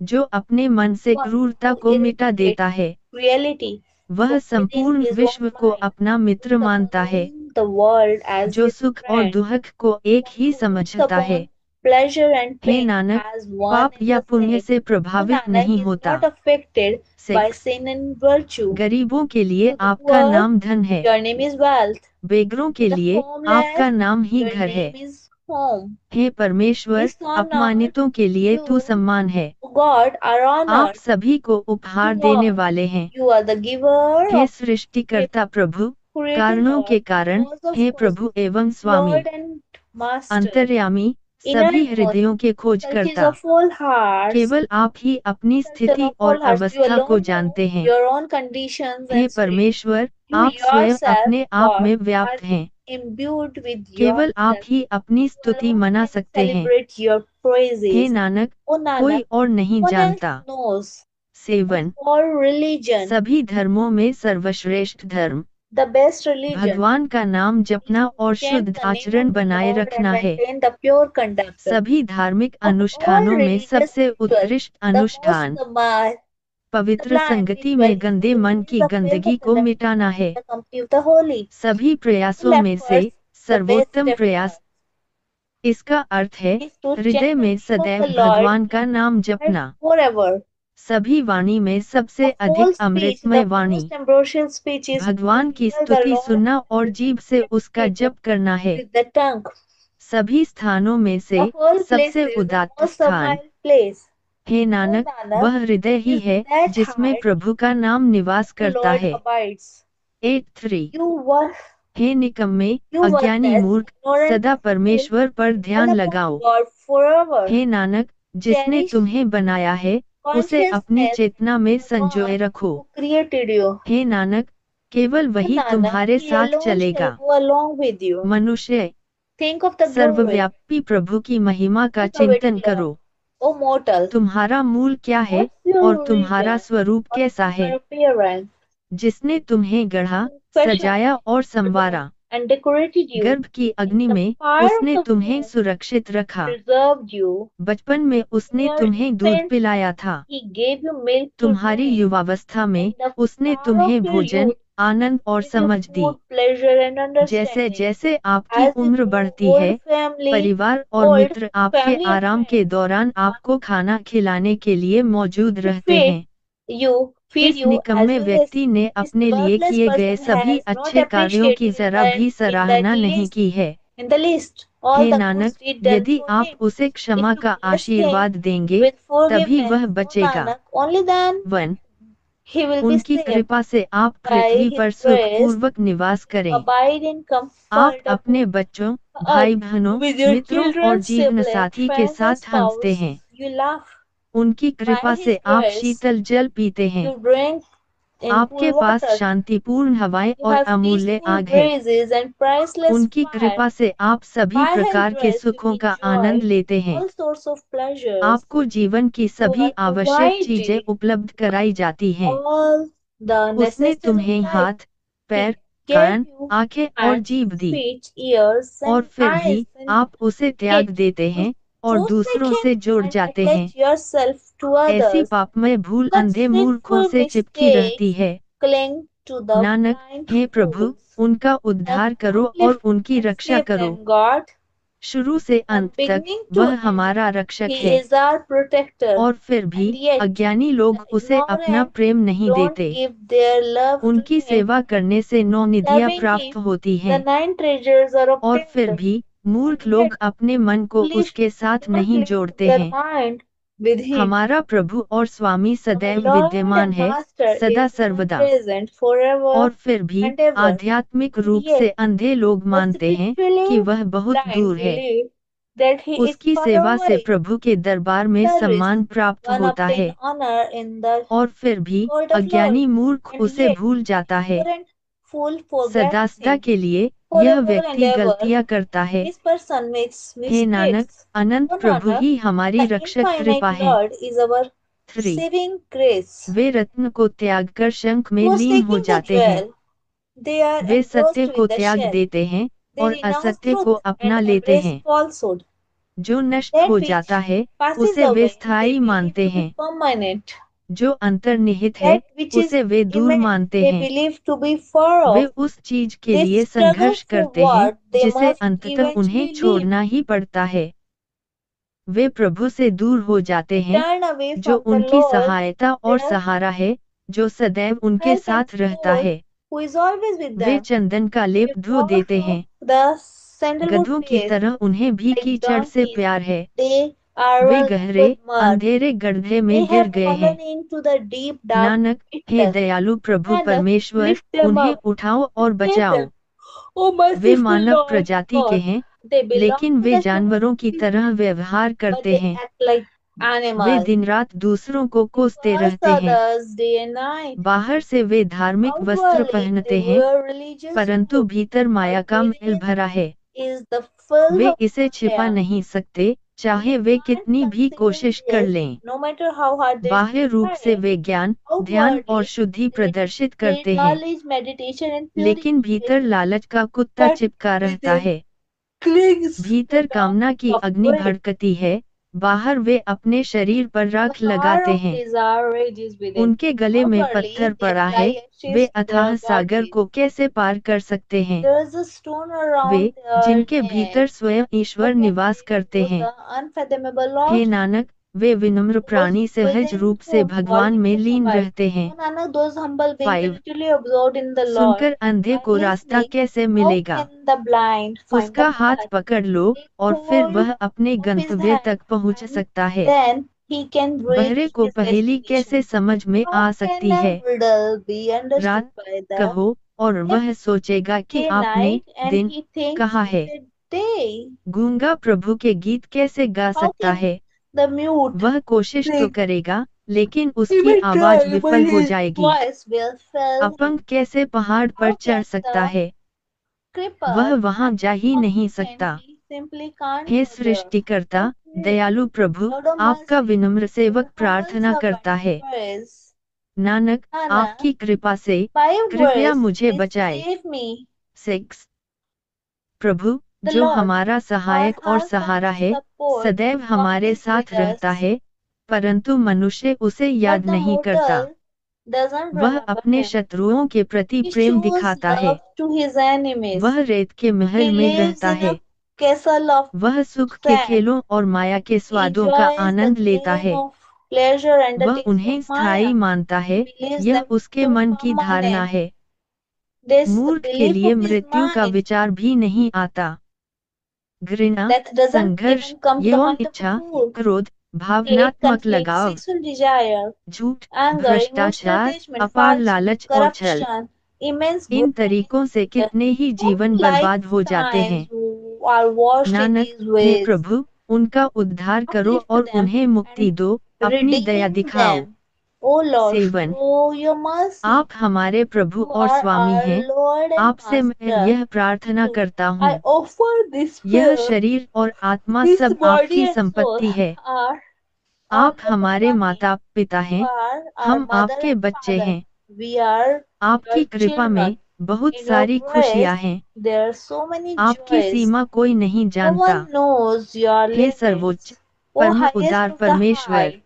जो अपने मन से One क्रूरता who को मिटा देता eradicates है, reality वह from within संपूर्ण his विश्व own को mind, अपना मित्र मानता है, supplying the world as जो his सुख और friend. दुख को एक One ही who looks समझता है। upon pleasure and hey pain Nanak, as one पाप and या the पुण्य same. से O प्रभावित Nanak नहीं is होता। not affected by 6. sin and virtue. गरीबों के लिए To the आपका poor, नाम धन है, your name is wealth. बेगरों To के the लिए आपका homeless, नाम ही your घर है। name is home. हे परमेश्वर, Is or not, अपमानितों के लिए तू you, सम्मान है। O God, are आप honored. सभी को उपहार You देने are. वाले हैं। You are the giver hey of सृष्टिकर्ता प्रभु, Creator कारणों Lord, के कारण, cause of हे causes, प्रभु एवं स्वामी, Lord and Master, अंतर्यामी, inner सभी known, हृदयों के searches खोजकर्ता, of all hearts, केवल आप ही अपनी searcher स्थिति of और all hearts. You अवस्था को alone know जानते हैं। your own conditions hey and state. परमेश्वर, You आप स्वयं yourself, अपने आप God, में are व्याप्त हैं। imbued with केवल आप yourself. ही अपनी You स्तुति alone मना can सकते हैं। celebrate your hey praises. Nanak, O कोई Nanak, और नहीं one else जानता। knows 7. of all religion. सभी धर्मों में सर्वश्रेष्ठ धर्म The best religion भगवान का नाम is जपना to और chant शुद्ध the name आचरण of the बनाए Lord and रखना है। maintain the pure conduct. सभी धार्मिक Of all अनुष्ठानों में religious सबसे rituals, उत्कृष्ट the most अनुष्ठान पवित्र sublime संगति ritual में is गंदे to मन release की the filth गंदगी of the को devil मिटाना in है। the company of the holy. सभी प्रयासों Full में से efforts, the best सर्वोत्तम प्रयास, effort इसका अर्थ है is to हृदय chant the में name of सदैव the Lord भगवान का नाम and जपना। forever. सभी वाणी में सबसे Of अधिक all speech, अमृतमय the Vani most ambrosial speech is to भगवान की reveal the स्तुति Lord सुनना और जीभ से उसका जप करना है। with the tongue. सभी स्थानों में से Of all सबसे places, the उदात्त most स्थान, subtle place, हे O नानक, Nanak, वह हृदय ही is है that जिसमें heart प्रभु का नाम निवास the करता Lord है। abides. 8.3. You were, हे निकम्मे, you अज्ञानी worthless, मूर्ख, ignorant सदा fool, परमेश्वर पर ध्यान call upon लगाओ। God forever. हे नानक, जिसने Cherish तुम्हें बनाया है, उसे अपनी consciousness चेतना में of the संजोए God रखो। who created you. हे नानक, केवल O वही Nanak, तुम्हारे He साथ alone shall चलेगा। go along with you. मनुष्य, Think of the glory सर्वव्यापी प्रभु की महिमा का of the चिंतन Lord. करो। O mortal, तुम्हारा मूल क्या है what's your और तुम्हारा religion स्वरूप or कैसा है, your appearance? जिसने तुम्हें गढ़ा, Fashion सजाया और संवारा। and decorated you. गर्भ की अग्नि The में fire of उसने the तुम्हें womb सुरक्षित रखा। preserved you. बचपन में उसने Your तुम्हें दूध infant, पिलाया था। He gave you milk to तुम्हारी drink. युवावस्था में In the उसने flower तुम्हें of your भोजन, youth, आनंद और gave you समझ दी। food, pleasure and जैसे understanding. जैसे आपकी As you उम्र grow बढ़ती old, है, परिवार और old मित्र आपके family and आराम के friends दौरान आपको खाना खिलाने के लिए मौजूद to रहते हैं। feed इस you as निकम्मे well as व्यक्ति ने this अपने लिए worthless किए गए person सभी has not अच्छे कार्यों की appreciated जरा भी in सराहना नहीं least, की है। in the least, all hey the good Nanak, deed done यदि for आप him. उसे If क्षमा you का bless him आशीर्वाद देंगे, with तभी forgiveness, वह O बचेगा। Nanak, only then 1. he will be उनकी saved. कृपा से आप By पृथ्वी his पर grace, सुखपूर्वक निवास करें। abide in आप comfort अपने बच्चों, earth भाई बहनों, with your मित्रों और children, जीवन siblings, साथी के friends and साथ हंसते spouse. हैं। You laugh. उनकी By कृपा his से आप grace, शीतल जल पीते हैं। you drink in आपके cool पास water. शांतिपूर्ण हवाएं You और have अमूल्य peaceful आग है। breezes and priceless उनकी fire. कृपा से आप सभी By his प्रकार के grace, you सुखों का enjoy आनंद लेते हैं। all sorts of pleasures. आपको जीवन की You सभी are आवश्यक चीजें provided उपलब्ध कराई जाती हैं। all the उसने necessities of तुम्हें life. हाथ, पैर, He gave कान, you आंखें और hands, जीभ दी, feet, ears, और and फिर भी eyes, and आप उसे त्याग yet देते you हैं और choose दूसरों like him से जुड़ and जाते हैं। attach yourself to ऐसी others. पापमय भूल Such अंधे मूर्खों sinful से चिपकी रहती mistakes है। cling to the Nanak, blind hey Prabhu, fools. उनका उद्धार करो और Uplift उनकी and रक्षा save करो। them, God. शुरू से From अंत तक beginning to वह end, हमारा रक्षक He है, is our protector. और फिर भी And yet, अज्ञानी लोग the उसे अपना ignorant प्रेम नहीं don't देते। give their love to उनकी Him. सेवा करने से 9 निधियां Serving प्राप्त Him, होती the हैं, 9 treasures are और फिर obtained. भी मूर्ख And लोग yet, अपने मन को foolish उसके साथ don't नहीं link जोड़ते their हैं। mind with Him. हमारा प्रभु और स्वामी Our सदैव Lord विद्यमान and है, Master सदा is सर्वदा। present forever और फिर भी and ever. आध्यात्मिक And रूप से yet, अंधे लोग the मानते हैं कि spiritually वह बहुत blind दूर है। believe that He is उसकी far सेवा से away. प्रभु के दरबार में Service, सम्मान प्राप्त one होता obtain है, honor in the और फिर भी court of Lord. अज्ञानी मूर्ख And उसे yet, भूल जाता है। ignorant fool forgets सदासदा Him. के लिए यह Forever and व्यक्ति ever, गलतियां करता है। this person makes hey Nanak, mistakes. Anant O Prabhu Nanak, ही हमारी the रक्षक infinite कृपा है। Lord is our 3. saving grace. वे रत्न को त्याग कर शंख में लीन हो Forsaking the जाते हैं। jewel, they are वे सत्य engrossed को with the त्याग shell. देते हैं, They और renounce असत्य को truth अपना and लेते embrace हैं। falsehood. जो नष्ट That हो which जाता है passes उसे वे away, they स्थायी believe मानते to be हैं। permanent. जो अंतर्निहित है That which is उसे वे दूर imminent, मानते they हैं। believe to be far way off. उस चीज के They लिए struggle संघर्ष for करते हैं what they जिसे must अंततः उन्हें eventually leave. छोड़ना ही पड़ता है। वे प्रभु से दूर हो जाते They हैं turn away जो from the उनकी Lord, सहायता और their सहारा है, जो सदैव उनके help and साथ रहता support, है। who is always with way them. चंदन का They लेप धो wash देते off हैं। the sandalwood गधों की paste तरह उन्हें भी like कीचड़ से donkeys. प्यार है। They are वे running गहरे with mud. अंधेरे गड्ढे They में गिर have गए हैं। fallen into the deep dark Nanak, hey pit. दयालु प्रभु Nanak, परमेश्वर, lift them उन्हें up, उठाओ और save बचाओ। them. O वे merciful मानव Lord प्रजाति के God, हैं, they belong लेकिन to वे the जानवरों की human तरह species, व्यवहार but करते they हैं। act like वे animals. दिन रात दूसरों को They कोसते curse रहते हैं। others day and night. बाहर से वे धार्मिक वस्त्र Outwardly, they पहनते हैं, wear religious परंतु clothes, भीतर माया but का मैल within भरा है। is the filth way of इसे छिपा Maya. नहीं सकते, चाहे They वे can't कितनी भी conceal कोशिश कर this, लें। no matter how hard they बाह्य रूप से try. वे ज्ञान, ध्यान और Outwardly, शुद्धि they प्रदर्शित display करते हैं, knowledge, meditation, and लेकिन भीतर purification, लालच का कुत्ता but चिपका रहता within है। clings भीतर the कामना की dark of अग्नि greed. भड़कती है, बाहर वे अपने शरीर पर The राख fire लगाते of हैं। desire rages within. उनके गले में पत्थर Outwardly, they पड़ा apply है, वे ashes to अथाह their सागर bodies. को कैसे पार कर सकते हैं। There is a stone way, around their जिनके भीतर neck. स्वयं How ईश्वर can निवास they करते know हैं। the unfathomable hey Lord? Nanak, वे विनम्र Those प्राणी सहज within रूप से whom all भगवान में weakness लीन abides. रहते हैं। O Nanak, those humble beings 5. are literally absorbed in the Lord. सुनकर अंधे By को रास्ता listening, कैसे how मिलेगा। can the blind find the उसका हाथ path? पकड़ लो Take और फिर hold वह अपने of his गंतव्य hand, तक पहुंच and सकता है। then he can बहरे reach को his पहेली कैसे destination. समझ में How आ can सकती a है। riddle be understood रात by the कहो और वह सोचेगा कि day आपने night, and दिन he thinks कहा he है। said day? गूंगा प्रभु के गीत कैसे गा How सकता can है। the mute वह कोशिश तो sing? करेगा, लेकिन He उसकी may आवाज try, but विफल हो his जाएगी। voice will fail him. अपंग कैसे पहाड़ पर How चढ़ can सकता the है। वह crippled वहां जा ही नहीं can सकता। he simply can't hey go there? सृष्टिकर्ता, O Creator, दयालु प्रभु, Lord of आपका mercy, विनम्र सेवक your humble प्रार्थना करता servant है। prays. नानक, Nanak, आपकी कृपा से by your कृपया grace, मुझे please बचाए। save me. 6. प्रभु, The जो Lord, हमारा our सहायक और help and सहारा है, support, सदैव who हमारे always साथ with रहता us, है, परंतु मनुष्य उसे but याद the नहीं करता। mortal doesn't वह remember अपने him. शत्रुओं के प्रति He प्रेम shows दिखाता है। love to his enemies. वह रेत के महल He में lives रहता in है। a castle of वह सुख के sand. खेलों और माया के He स्वादों का enjoys the आनंद लेता game है। of pleasure and the वह taste उन्हें of Maya. स्थायी मानता है, He believes यह them उसके to be मन की धारणा permanent. है। This मूर्ख के belief लिए of his मृत्यु का mind, विचार भी नहीं आता। घृणा, death doesn't संघर्ष, even come to the यौन mind of a इच्छा, fool. क्रोध, Hate, भावनात्मक conflict, लगाव, sexual desire, झूठ, anger, emotional भ्रष्टाचार, attachment, अपार falsehood, लालच और छल, corruption, immense इन greed. तरीकों से कितने ही Whole जीवन बर्बाद हो जाते हैं। lifetimes are washed in Nanak, these hey ways. प्रभु, उनका उद्धार करो Uplift और them उन्हें मुक्ति and दो, अपनी दया redeem दिखाओ। them. O Lord, 7. show your mercy. आप हमारे प्रभु You और are स्वामी our हैं, Lord and आपसे मैं Master. यह प्रार्थना So करता I हूँ। offer this यह prayer. शरीर और आत्मा This सब body आपकी and soul संपत्ति है। are आप all your हमारे property. माता पिता You हैं, are our हम mother आपके and बच्चे father. हैं। We are आपकी your कृपा में children. बहुत In your सारी खुशियाँ grace, हैं। there are so many आपकी joys. सीमा कोई नहीं No जानता। one knows your hey limits. सर्वोच्च, O परम highest उदार of the परमेश्वर, high,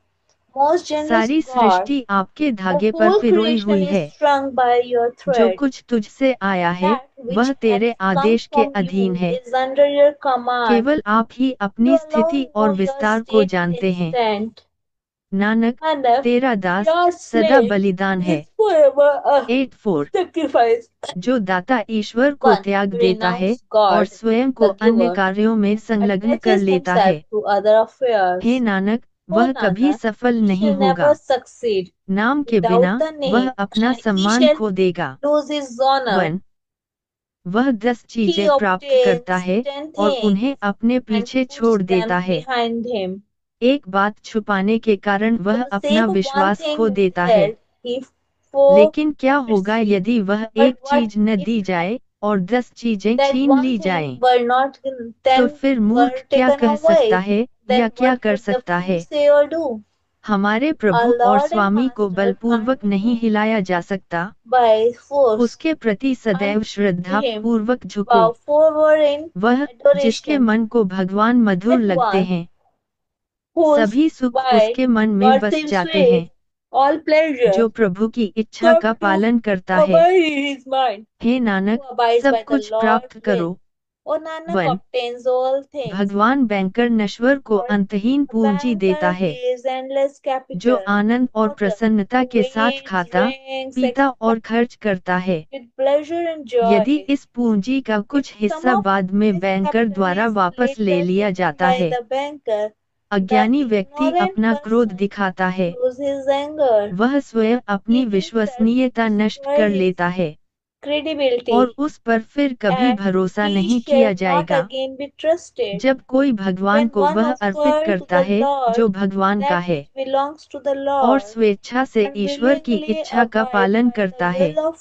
most generous सारी God, सृष्टि आपके the धागे पर whole पिरोई creation हुई is है। strung by your जो thread. कुछ तुझसे आया है, That which वह तेरे has come आदेश के from अधीन you है। is under your command. केवल आप ही You अपनी स्थिति alone और know your विस्तार को state and जानते हैं। extent. नानक, Nanak, तेरा दास your सदा slave बलिदान है। is forever a 8-4. sacrifice. जो दाता ईश्वर को 1. त्याग देता है Renounce और God, स्वयं को the अन्य giver, कार्यों में and संलग्न कर attaches लेता himself है। to other hey affairs. Nanak, O वह कभी Nanak, सफल he नहीं shall होगा। never succeed. नाम के Without बिना the वह name, अपना he सम्मान shall खो देगा। lose his honor. 1. वह 10 He चीजें प्राप्त करता obtains है 10 और things उन्हें अपने and पीछे puts छोड़ them देता है। behind him. एक बात छुपाने के कारण For वह the अपना sake of one विश्वास thing खो देता है। withheld, he लेकिन क्या होगा forfeits it. यदि वह But एक what चीज न if दी जाए और 10 चीजें that छीन one ली thing जाएं? were not तो then फिर were मूर्ख क्या taken कह सकता away? है Then या क्या what कर would the सकता fool है। say or do? हमारे Our प्रभु और Lord and स्वामी को Master बलपूर्वक can't नहीं be हिलाया जा सकता। by force उसके प्रति सदैव unto श्रद्धा him, पूर्वक झुको। bow forward in वह जिसके adoration. मन को भगवान मधुर That लगते one हैं, whose सभी सुख by उसके मन में God बस seems जाते sweet, हैं। all pleasure जो प्रभु की इच्छा come का to पालन करता है, abide in his mind. Hey Who Nanak, abides सब by the कुछ Lord's प्राप्त will. करो। O Nanak one obtains all things. भगवान बैंकर नश्वर को For अंतहीन the पूंजी देता banker है। gives endless जो capital. आनंद और Water, प्रसन्नता के who साथ eats, खाता, drinks, पीता और etc. खर्च करता है। with pleasure and यदि joy. इस पूंजी का If कुछ some हिस्सा of बाद में this बैंकर capital द्वारा is वापस ले later लिया taken जाता by है, the banker, the अज्ञानी व्यक्ति ignorant अपना क्रोध person दिखाता है। shows his anger. वह स्वयं अपनी He himself विश्वसनीयता नष्ट destroys कर his लेता है और credibility, उस पर फिर कभी and भरोसा he नहीं shall किया not जाएगा। again be trusted. जब कोई भगवान When को one वह अर्पित offers to करता the है जो Lord भगवान का that है which belongs to the और Lord, स्वेच्छा से and ईश्वर की willingly इच्छा का abides पालन by the करता है, will of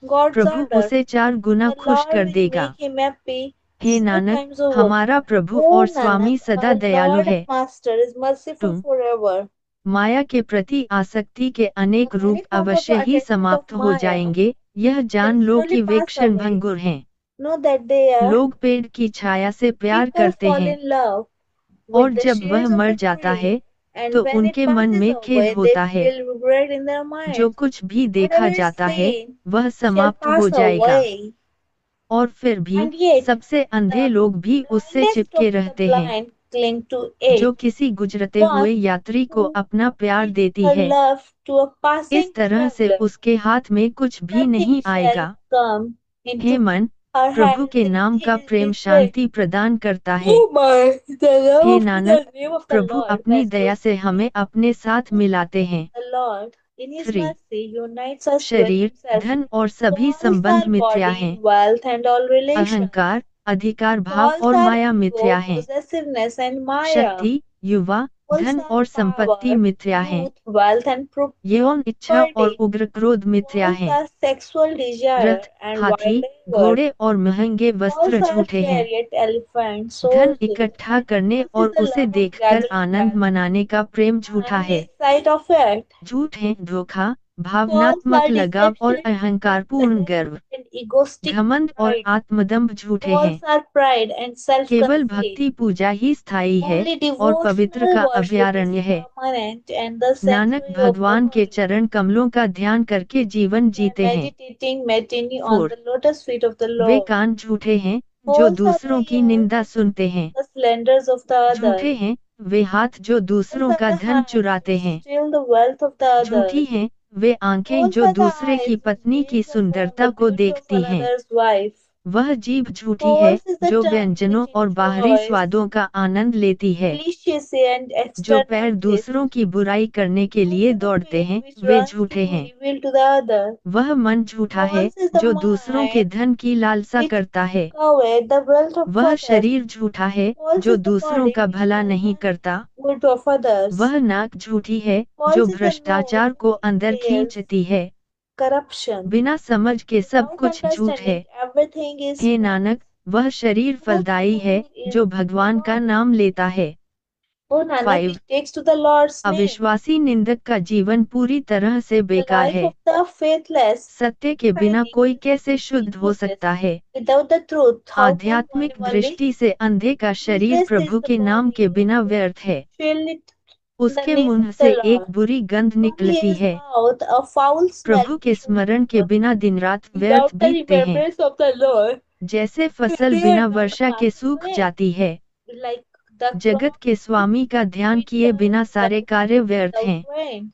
God's Prabhu order, उसे 4 गुना the खुश Lord कर will देगा। make him happy हे 7 नानक, times over. हमारा प्रभु O और Nanak, स्वामी सदा our दयालु Lord है। and Master is merciful 2 forever. माया के प्रति आसक्ति के अनेक The रूप many forms of अवश्य ही attachment of समाप्त हो Maya जाएंगे, यह जान will लो surely कि वे pass क्षण away. भंगुर हैं। Know that they are. लोग पेड़ की छाया से प्यार People करते fall हैं in love और with the जब वह shades of मर the जाता tree, है and तो when it उनके मन passes में खेद away, they होता है। feel regret in their जो minds. कुछ भी देखा Whatever is जाता है seen वह shall समाप्त हो pass जाएगा, away. और फिर भी And yet, सबसे अंधे the लोग भी उससे blindest चिपके of the रहते हैं। blind cling to जो it. किसी गुजरते One हुए यात्री को who अपना प्यार gives देती her है, love to a इस passing तरह से traveler, उसके हाथ में कुछ भी nothing नहीं shall आएगा। come हे into मन, her प्रभु hands के in नाम का his प्रेम way. शांति प्रदान करता है। Oh my, the love hey of Nanak, the name of the Prabhu Lord अपनी दया bestows से हमें अपने साथ peace. मिलाते हैं। The Lord, in His 3 mercy, unites us to शरीर, Himself. धन और सभी Calls संबंध our मिथ्या body, हैं। wealth, and all relations. अहंकार, अधिकार भाव Calls और our माया मिथ्या ego, हैं। possessiveness, and Maya. शक्ति, युवा, Calls धन our और संपत्ति power, मिथ्या हैं। youth, wealth, and यौन इच्छा और property. उग्र क्रोध मिथ्या Calls हैं। our sexual desire Rath, and हाथी, wild anger. घोड़े और महंगे वस्त्र Calls our झूठे हैं। chariot, elephant, धन soldiers. इकट्ठा करने This और is the उसे love of देखकर gathering आनंद wealth. मनाने का प्रेम झूठा And है। this sight of it झूठ है धोखा, calls भावनात्मक our लगाव और deception, अहंकारपूर्ण गर्व, and egoistic घमंड और pride. आत्मदंभ झूठे Calls हैं। our pride and केवल self-conceit. भक्ति पूजा ही स्थायी है Only और पवित्र devotional का worship is अभयारण्य है। permanent, and the Nanak sanctuary of the भगवान के holy. चरण कमलों का ध्यान करके जीवन By जीते हैं। meditating on 4 the lotus feet of the way Lord. कान झूठे हैं जो Calls are दूसरों the की ears निंदा which सुनते hear हैं। the slanders of the other. झूठे हैं वे हाथ जो Calls दूसरों are का the धन hands चुराते which हैं। steal the wealth of the झूठी others. हैं वे आंखें Calls जो are the दूसरे eyes की which पत्नी की gaze upon सुंदरता the को beauty of देखती हैं। another's wife. वह जीभ झूठी है False is the जो tongue व्यंजनों which और बाहरी enjoys स्वादों का आनंद लेती है। deliciously and जो external पैर taste. दूसरों की बुराई करने के False लिए is the दौड़ते feet हैं which वे runs to झूठे do हैं। evil to the other. वह मन झूठा है False is the जो दूसरों के mind धन की लालसा which करता है। covet the wealth of वह others. शरीर झूठा है False जो is the दूसरों body का which भला does नहीं not करता। good of others. वह नाक झूठी है जो False is the nose भ्रष्टाचार को which अंदर bears खींचती है। corruption. बिना समझ के सब Without कुछ झूठ है। understanding, everything is hey false. Nanak, वह शरीर Good फलदायी है food is जो भगवान का body. नाम लेता है। Oh Nanak, 5 it takes to the Lord's name. अविश्वासी निंदक का जीवन पूरी तरह से The बेकार life है। of the faithless, सत्य के बिना finding कोई कैसे शुद्ध हो useless. सकता है। Without the truth, how can one आध्यात्मिक evolve? दृष्टि से अंधे का शरीर Useless is प्रभु the के नाम body के बिना which व्यर्थ है। shall it the उसके name मुंह of से the एक Lord. बुरी गंध From निकलती his है। mouth a foul smell प्रभु के issues स्मरण के forth. बिना दिन रात व्यर्थ Without the बीतते हैं। remembrance of the Lord, जैसे फसल they बिना are not वर्षा के passed सूख away. जाती है, Like the जगत cloud के स्वामी का ध्यान which किए बिना clouds सारे कार्य व्यर्थ without हैं। rain.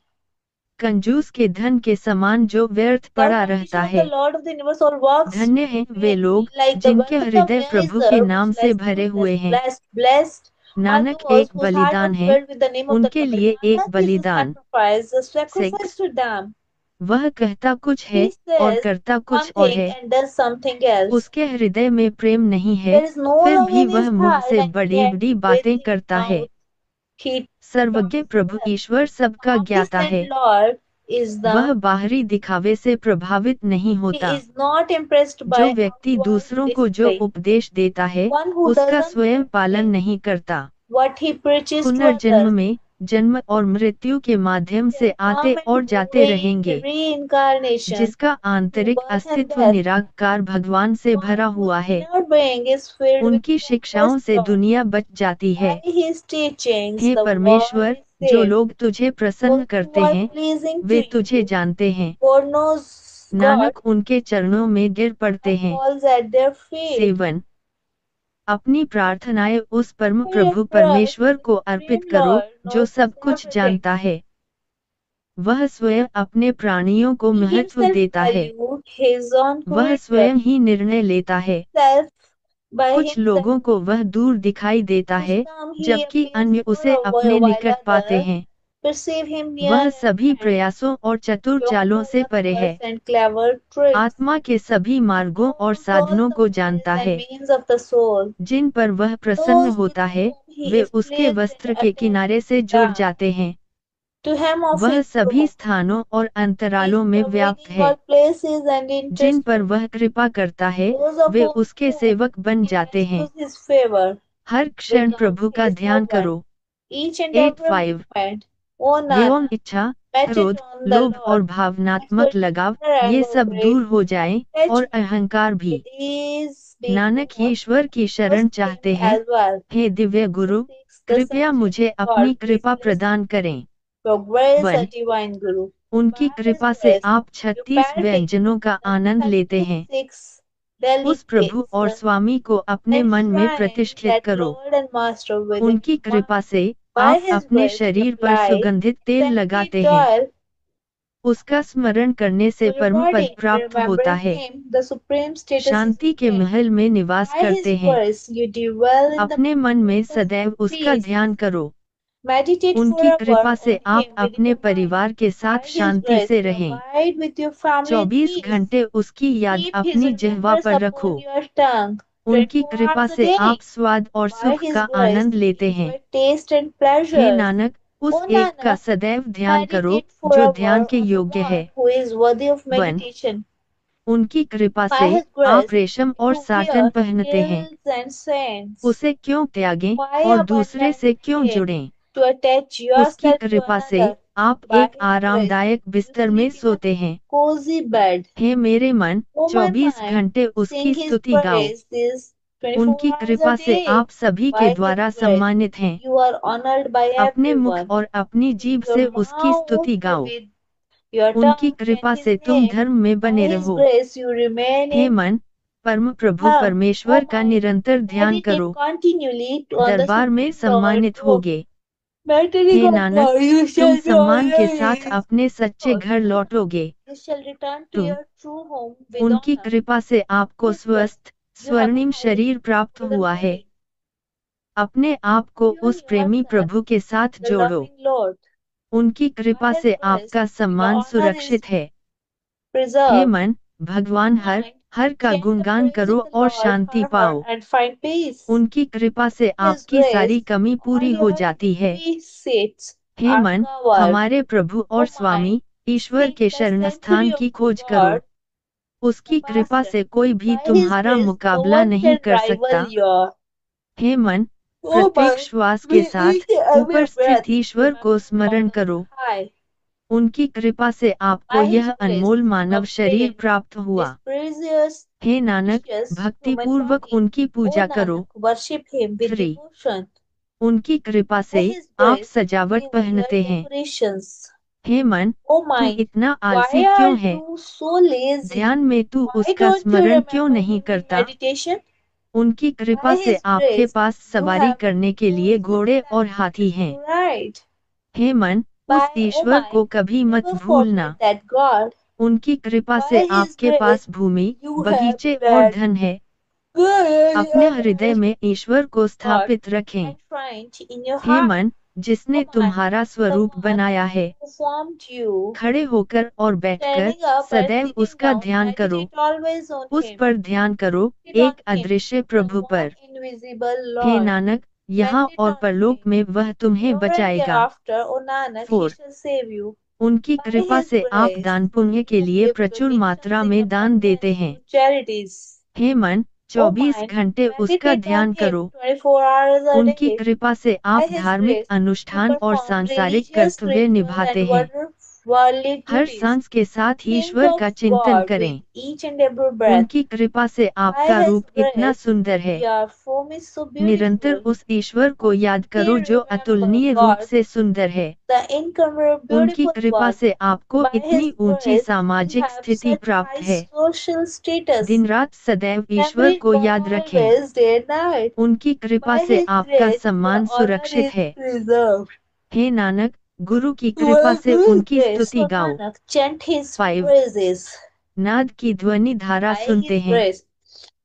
कंजूस के धन के समान जो व्यर्थ Without पड़ा permission रहता of the है। Lord of the universe, all works धन्य हैं वे vain. लोग Like the जिनके wealth of the हृदय प्रभु के miser, नाम which से lacks भरे goodness. हुए हैं। Blessed are नानक those एक whose heart बलिदान is है filled with the name of the उनके Lord. लिए एक Nanak is a बलिदान। a 6 sacrifice to them. वह कहता कुछ है He और says करता one कुछ और thing है। and does something else. उसके हृदय में प्रेम नहीं है There is no फिर love भी in वह his मुंह heart, से and बड़ी yet बड़ी with बातें his करता है। mouth he सर्वज्ञ talks प्रभु well. ईश्वर सबका ज्ञाता है। Omniscient Lord is वह the बाहरी दिखावे से प्रभावित नहीं He होता। is not impressed जो by व्यक्ति outward दूसरों को जो display. उपदेश देता है One who उसका doesn't स्वयं पालन practice नहीं करता। what he preaches to पुनर्जन्म others में जन्म और मृत्यु के माध्यम से आते और जाते रहेंगे, reincarnation, जिसका आंतरिक birth and अस्तित्व death. निराकार भगवान से भरा One हुआ whose है। inner being is filled with उनकी शिक्षाओं से wisdom. दुनिया बच जाती है। By his teachings, hey the world परमेश्वर, is जो saved. लोग तुझे प्रसन्न Those who करते are हैं pleasing वे to तुझे you, जानते हैं। God knows God, नानक उनके चरणों में गिर पड़ते and हैं। falls at their feet. 7 अपनी प्रार्थनाएं उस परम Pray प्रभु for us, परमेश्वर को अर्पित Supreme करो, Lord, जो knows सब कुछ everything. जानता है। वह स्वयं अपने प्राणियों को He महत्व himself देता है। valued his own वह creation, स्वयं ही निर्णय लेता है। self by कुछ himself. लोगों को वह दूर दिखाई देता To है, some he जबकि appears अन्य far उसे away, अपने while निकट पाते others हैं। perceive him near वह at सभी hand. प्रयासों और चतुर Beyond चालों all से the परे है। efforts and clever tricks, आत्मा के सभी मार्गों और knows all साधनों the को ways जानता and है। means of the soul. जिन पर वह प्रसन्न Those with होता है, whom he वे is उसके pleased वस्त्र will के attain किनारे his से जुड़ path. जाते हैं। To him of वह his सभी throne, स्थानों और he is अंतरालों में व्याप्त pervading है। all places and जिन पर interested. वह कृपा करता है, Those of वे whom उसके सेवक बन he जाते हैं। bestows his favor हर क्षण become प्रभु का his ध्यान servant. करो। Each and 8 every 5 moment, O यौन Nanak, इच्छा, meditate क्रोध, on the लोभ और Lord. Let भावनात्मक your लगाव desire, ये anger, सब greed, दूर हो जाएं, और attachment, अहंकार भी। it is being Nanak known. ईश्वर की शरण Trust him चाहते हैं। as well. Hey Divya Who Guru, seeks the कृपया sunshine मुझे of अपनी God, please कृपा listen. प्रदान करें। Your grace, a 1 divine Guru. उनकी By his कृपा से grace, आप you 36 partake व्यंजनों का the आनंद लेते हैं। 36 उस प्रभु delicates. और स्वामी को अपने मन में Enshrine प्रतिष्ठित that करो। Lord and Master within उनकी your कृपा mind. से By आप his अपने grace, you शरीर पर apply सुगंधित तेल scented लगाते हैं। oil. उसका स्मरण करने से परम पद Rewarding, प्राप्त होता remembering है। him, the supreme status is शांति के attained. महल में निवास By his करते हैं। grace, you dwell in the अपने मन में place of सदैव उसका peace. ध्यान करो। Meditate उनकी forever कृपा से on आप him within अपने your mind. परिवार के By साथ his शांति grace, से you रहें। abide with your family in 24 peace. घंटे उसकी याद Keep his अपनी जिह्वा remembrance पर रखो। upon your tongue उनकी 24 कृपा hours a से day. आप स्वाद और By सुख his का grace, आनंद you लेते हैं। enjoy taste and hey pleasures. Nanak, उस O एक का Nanak, सदैव ध्यान करो, meditate जो forever ध्यान के on the योग्य है। one who is worthy of 1 meditation. उनकी कृपा By से his आप grace, रेशम और you साटन wear पहनते हैं। scales and saints. उसे क्यों त्यागें Why और दूसरे abandon से क्यों him जुड़ें? to attach उसकी yourself to कृपा से another? आप By एक his grace, आरामदायक you बिस्तर में sleep in a सोते हैं। cozy bed. हे मेरे मन, O my 24 mind, घंटे sing उसकी his स्तुति गाओ। praises 24 उनकी hours a कृपा से day. आप सभी के By his द्वारा grace, सम्मानित हैं। you are honored by अपने मुख everyone. और अपनी जीभ Your से उसकी mouth स्तुति गाओ। with your उनकी tongue कृपा chant his से तुम name. धर्म में By बने his रहो। grace, you remain hey in मन, परम प्रभु health. O परमेश्वर का mind, निरंतर ध्यान meditate करो। continually on the दरबार में Supreme Lord. सम्मानित O होगे। meditating hey on Nanak, God, you तुम shall सम्मान के joy साथ अपने सच्चे घर लौटोगे। You shall return to 2 your true home with उनकी honor. कृपा से आपको His grace, स्वस्थ, you have a स्वर्णिम highly शरीर प्राप्त golden हुआ है। body. अपने आप को Tune उस प्रेमी yourself प्रभु के साथ to the जोड़ो। loving Lord. उनकी कृपा By his से grace, आपका your सम्मान honor is सुरक्षित है। हे preserved. मन, भगवान हर Mind, हर का chant the गुणगान praise करो of the और Lord, शांति her, पाओ। and find peace. उनकी कृपा से His आपकी grace, सारी कमी all पूरी हो your जाती है। peace seats हे are मन, covered. हमारे प्रभु और O mind, स्वामी ईश्वर seek के the शरण sanctuary स्थान of की खोज करो। God, उसकी the कृपा Master. से कोई भी By his तुम्हारा grace, no मुकाबला one नहीं can कर rival सकता। your हे मन, Oh प्रत्येक my, श्वास के with साथ each and every ऊपर breath, स्थित ईश्वर remember को स्मरण God on करो। high. उनकी कृपा से आपको By his यह grace, अनमोल you मानव शरीर obtain प्राप्त हुआ। this precious, hey Nanak, precious भक्ति human पूर्वक body. उनकी O पूजा करो। Nanak, worship him with 3 devotion. उनकी कृपा By से his आप grace, सजावट you पहनते enjoy हैं। decorations. हे मन, O तू mind, इतना why आलसी are क्यों है? you so lazy? ध्यान में तू Why उसका don't you स्मरण क्यों remember नहीं him in करता? meditation? उनकी कृपा By से his आपके grace, पास you सवारी have करने के लिए horses घोड़े and और हाथी chariots हैं। to ride. हे मन, By, उस O ईश्वर को mind, कभी मत never भूलना। forget that God, उनकी कृपा by से his आपके grace, pass Bhumi, you have बगीचे और led धन है। good अपने हृदय में ईश्वर को God स्थापित रखें। enshrined in your hey heart. मन, जिसने O mind, तुम्हारा the स्वरूप one बनाया है, who formed you, खड़े होकर और बैठकर standing up and सदैव sitting उसका down, ध्यान करो। meditate always on उस him. पर ध्यान करो, Meditate एक on him, अदृश्य the प्रभु one पर। invisible हे Lord. नानक, यहाँ Meditate और on परलोक him. में वह तुम्हें Here and बचाएगा। hereafter, O Nanak, he 4 shall save you. उनकी By कृपा his से आप grace, दान पुण्य के you लिए give प्रचुर donations मात्रा in में दान देते abundance हैं। to charities. हे मन, 24 mind, घंटे उसका meditate ध्यान on Him करो। 24 hours a उनकी day. कृपा से By आप His धार्मिक grace, you अनुष्ठान और perform सांसारिक religious कर्तव्य rituals निभाते and हैं। worldly हर duties. सांस के साथ Think ईश्वर of का चिंतन God करें। with each and every breath. उनकी कृपा से By आपका His रूप इतना grace, सुंदर है। your form is so निरंतर beautiful. उस ईश्वर को याद करो जो Still अतुलनीय remember रूप God, से सुंदर है। the incomparable उनकी beautiful कृपा one. से आपको By इतनी His ऊंची grace, you सामाजिक have स्थिति such प्राप्त high है। social status. दिन रात सदैव ईश्वर Remembering को God याद रखें। always, day and night. उनकी कृपा By से His आपका grace, your सम्मान honor सुरक्षित is है। preserved. हे नानक, गुरु की To कृपा our से Guru's उनकी grace, स्तुति O गाओ। Nanak, chant His 5. praises. नाद की ध्वनि धारा By सुनते His हैं। grace,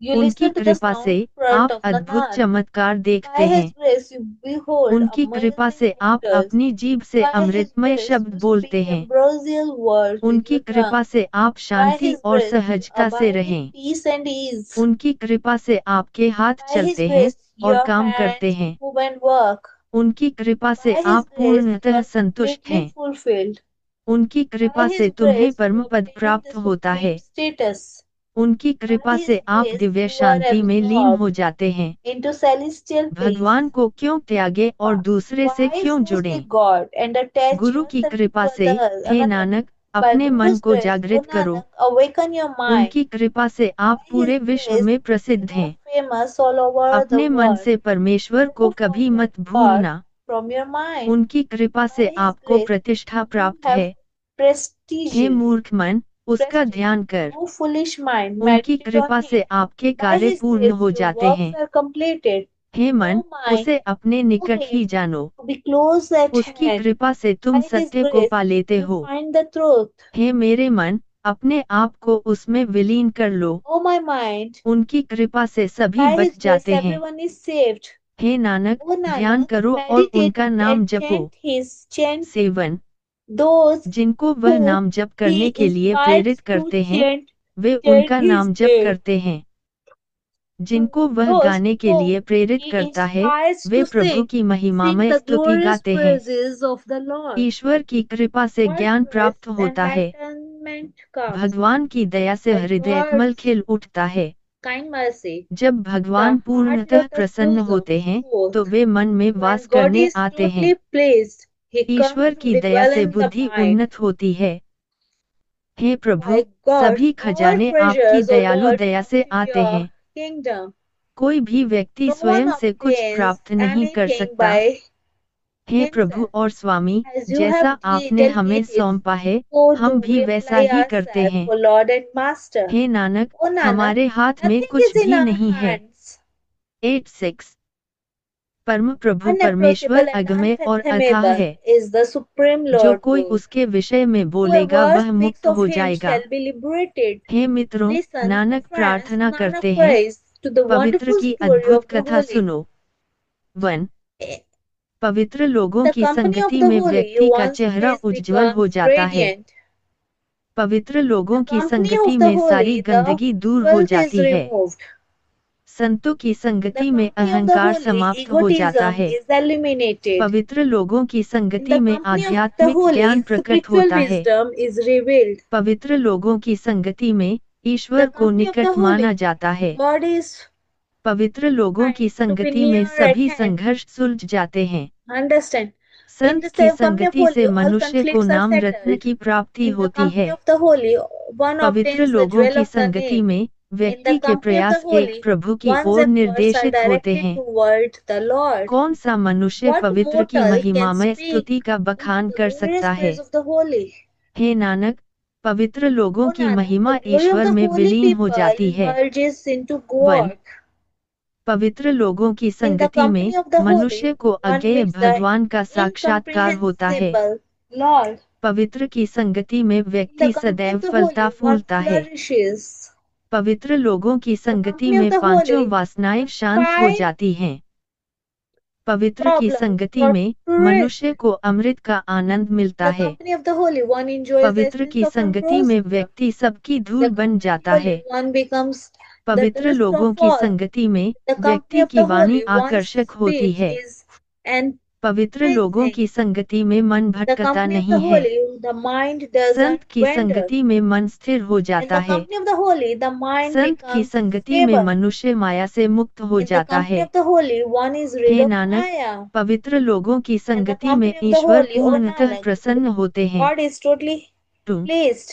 you उनकी listen to the कृपा से sound front आप of the अद्भुत Naad. चमत्कार देखते By His हैं। grace, you behold उनकी कृपा amazing से आप wonders. अपनी जीभ से By His अमृतमय grace, शब्द you बोलते speak हैं। ambrosial words with उनकी your tongue. कृपा से आप By शांति His और grace, you सहजता से abide in रहें। peace and ease. उनकी कृपा से आपके हाथ By His चलते हैं grace, और your काम करते hands हैं। move and work. उनकी कृपा से By His आप grace, you पूर्णतः are संतुष्ट completely हैं। fulfilled. उनकी By कृपा His से तुम्हें grace, you परम पद obtain प्राप्त the होता है। supreme status. उनकी By कृपा His से आप grace, दिव्य you are शांति में लीन absorbed हो जाते हैं। into celestial peace. भगवान को क्यों त्यागे और दूसरे से Why क्यों जुड़ें? forsake God and attach गुरु की yourself कृपा to से, हे another? नानक, By अपने मन Guru's को grace, O जागृत करो। Nanak, awaken your mind. उनकी कृपा से आप By His पूरे विश्व grace, में you प्रसिद्ध are हैं। famous all over the अपने मन world. से परमेश्वर को Don't कभी forget मत God भूलना। from your mind. उनकी कृपा By से His आपको grace, प्रतिष्ठा you प्राप्त have है। हे prestige. मूर्ख मन, उसका Prestige. ध्यान कर। O foolish mind, उनकी meditate on कृपा Him. से आपके By कार्य His पूर्ण grace, हो your जाते works हैं। are completed. हे मन, O mind, उसे अपने know निकट Him ही जानो। to be close at उसकी hand. कृपा से तुम By His सत्य को grace, पा लेते you हो। find the truth. हे मेरे मन, अपने आप को उसमें विलीन कर लो। O my mind, उनकी कृपा से सभी by बच His grace, जाते हैं। everyone is saved. Hey Nanak, O ध्यान Nanak, करो और meditate उनका नाम and जपो। chant 7. those जिनको वह who नाम जप करने He के लिए inspires प्रेरित to करते हैं, वे chant उनका His नाम जप name. करते हैं। जिनको वह Those गाने के whom लिए प्रेरित He करता है, inspires way to Prabhu sing, की sing महिमामय the स्तुति glorious गाते हैं। praises of the Lord. ईश्वर की कृपा से God's ज्ञान grace, प्राप्त होता है। enlightenment comes. भगवान की दया से By हृदय कमल God's खिल उठता है। kind mercy, जब भगवान the heart पूर्णतः lotus प्रसन्न होते blossoms हैं, forth. तो वे मन में When वास God करने is आते हैं। totally pleased, He Ishwar comes to की दया dwell से in the बुद्धि mind. उन्नत होती है। हे प्रभु, By God, सभी all खजाने आपकी treasures, O दयालु Lord, दया come से to आते your हैं। kingdom. कोई भी व्यक्ति No one स्वयं से कुछ obtains प्राप्त नहीं कर anything सकता। by hey Prabhu himself. और स्वामी, As you जैसा have आपने हमें delegated, सौंपा है, so हम do भी we वैसा apply ही करते ourselves, हैं। O Lord and Master. Hey Nanak, O Nanak, हमारे हाथ में nothing कुछ is in भी our नहीं है। hands. 8:6 परम प्रभु परमेश्वर Unapproachable and अगमय और अथाह unfathomable है। is the Supreme जो Lord कोई God. उसके विषय में बोलेगा Whoever वह speaks मुक्त of हो Him जाएगा। shall be liberated. हे मित्रों, Listen, O नानक friends, प्रार्थना Nanak करते हैं, prays to the पवित्र wonderful की story अद्भुत of the कथा holy. सुनो। 1 In पवित्र लोगों the की company of संगति the में holy, व्यक्ति का one's चेहरा face उज्ज्वल हो becomes जाता है। radiant. पवित्र In the लोगों की company संगति of the में सारी holy, the गंदगी दूर हो filth is जाती है। removed. संतों की In the संगति में company of the अहंकार holy, समाप्त हो जाता egotism है। is eliminated. पवित्र लोगों की In संगति the में company of the आध्यात्मिक holy, ज्ञान प्रकट spiritual होता है। wisdom is revealed. पवित्र लोगों की संगति में In ईश्वर the को company of the निकट माना holy, जाता है। God is पवित्र लोगों find की to be संगति में near at सभी hand. संघर्ष सुलझ जाते हैं। Understand? In संत the की same company of संगति holy, से all मनुष्य को conflicts are नाम रत्न settled. की प्राप्ति In the होती company है। of the holy, one पवित्र obtains the लोगों jewel की of the संगति name. में In व्यक्ति the के company of the प्रयास एक holy, प्रभु की one's ओर efforts are निर्देशित होते directed हैं। toward the Lord. कौन सा मनुष्य What पवित्र की mortal can महिमामय speak स्तुति का into बखान the कर glorious सकता है? praise of the holy? हे नानक, पवित्र लोगों O की Nanak, महिमा the glory of Ishwar the में holy विलीन हो people जाती है। merges into 1 God. पवित्र लोगों की In the संगति में company of the holy, मनुष्य को one अज्ञेय meets the भगवान का साक्षात्कार होता है। incomprehensible Lord. पवित्र की संगति में In the व्यक्ति company सदैव of the फलता holy, one फूलता है। flourishes. पवित्र लोगों की In the संगति company of में the पांचों holy, वासनाएं one शांत हो finds जाती हैं। पवित्र की problems संगति for में to rest. मनुष्य को अमृत का आनंद In मिलता the है। company of the holy, one enjoys the पवित्र essence की of संगति में ambrosia. व्यक्ति सबकी In धूल the बन company of the जाता holy, है। one becomes the पवित्र dust लोगों of की all. संगति में In the company व्यक्ति of की the वाणी holy, one's आकर्षक होती speech है। is पवित्र लोगों की संगति में मन The भटकता company of the नहीं है। holy, the mind doesn't संत की wander. संगति में मन स्थिर हो In जाता the है। company of the holy, the mind संत की becomes संगति में stable. मनुष्य माया से मुक्त हो In the जाता company है। of the holy, one is rid hey of Nanak, Maya. पवित्र लोगों की In the संगति में company of the Ishwar holy, O पूर्णतः Nanak, प्रसन्न होते हैं। God is totally 2. pleased.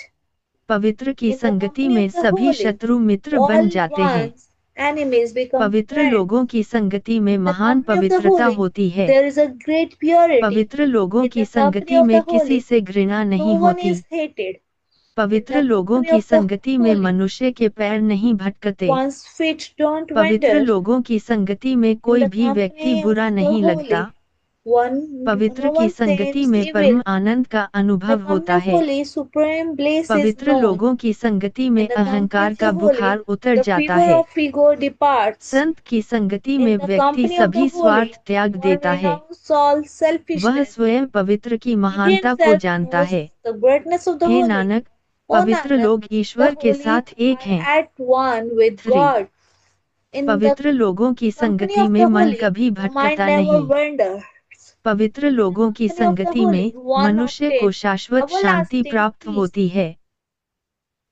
पवित्र की In the संगति company में of the सभी holy, शत्रु मित्र all बन जाते हैं। one's enemies become पवित्र friends. लोगों की संगति में In the महान company of the पवित्रता holy, होती है। there is a great purity. पवित्र लोगों In की the company संगति of में the किसी holy, से घृणा no नहीं one होती। is hated. In पवित्र the लोगों company की of the संगति में holy, मनुष्य के पैर नहीं भटकते। one's feet don't पवित्र wander. लोगों की संगति में In कोई the भी व्यक्ति company of बुरा the नहीं लगता। holy, पवित्र no की one संगति seems में evil. परम आनंद का In the अनुभव company होता of है। holy, supreme bliss is पवित्र known. लोगों की संगति In में the company अहंकार of का the बुखार holy, उतर the जाता fever है। of ego departs. संत की संगति In में the व्यक्ति company of the सभी holy, स्वार्थ त्याग one देता है। renounces all वह selfishness. स्वयं पवित्र की He महानता को himself जानता knows है। the greatness of the hey holy. Nanak, O पवित्र Nanak, लोग the ईश्वर के holy साथ एक are हैं। at one with 3. God. In the पवित्र लोगों की company संगति of में the मन holy, कभी the mind भटकता never नहीं। wanders. पवित्र लोगों की Company of the संगति में holy, one मनुष्य को obtains शाश्वत शांति everlasting प्राप्त peace. होती है।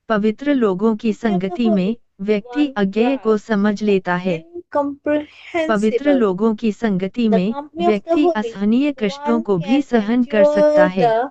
पवित्र लोगों की Company of the संगति में holy, व्यक्ति one अज्ञेय को grasps समझ the लेता है। पवित्र incomprehensible. लोगों की संगति The में company of the व्यक्ति holy, असहनीय कष्टों one को भी can सहन कर सकता endure है। the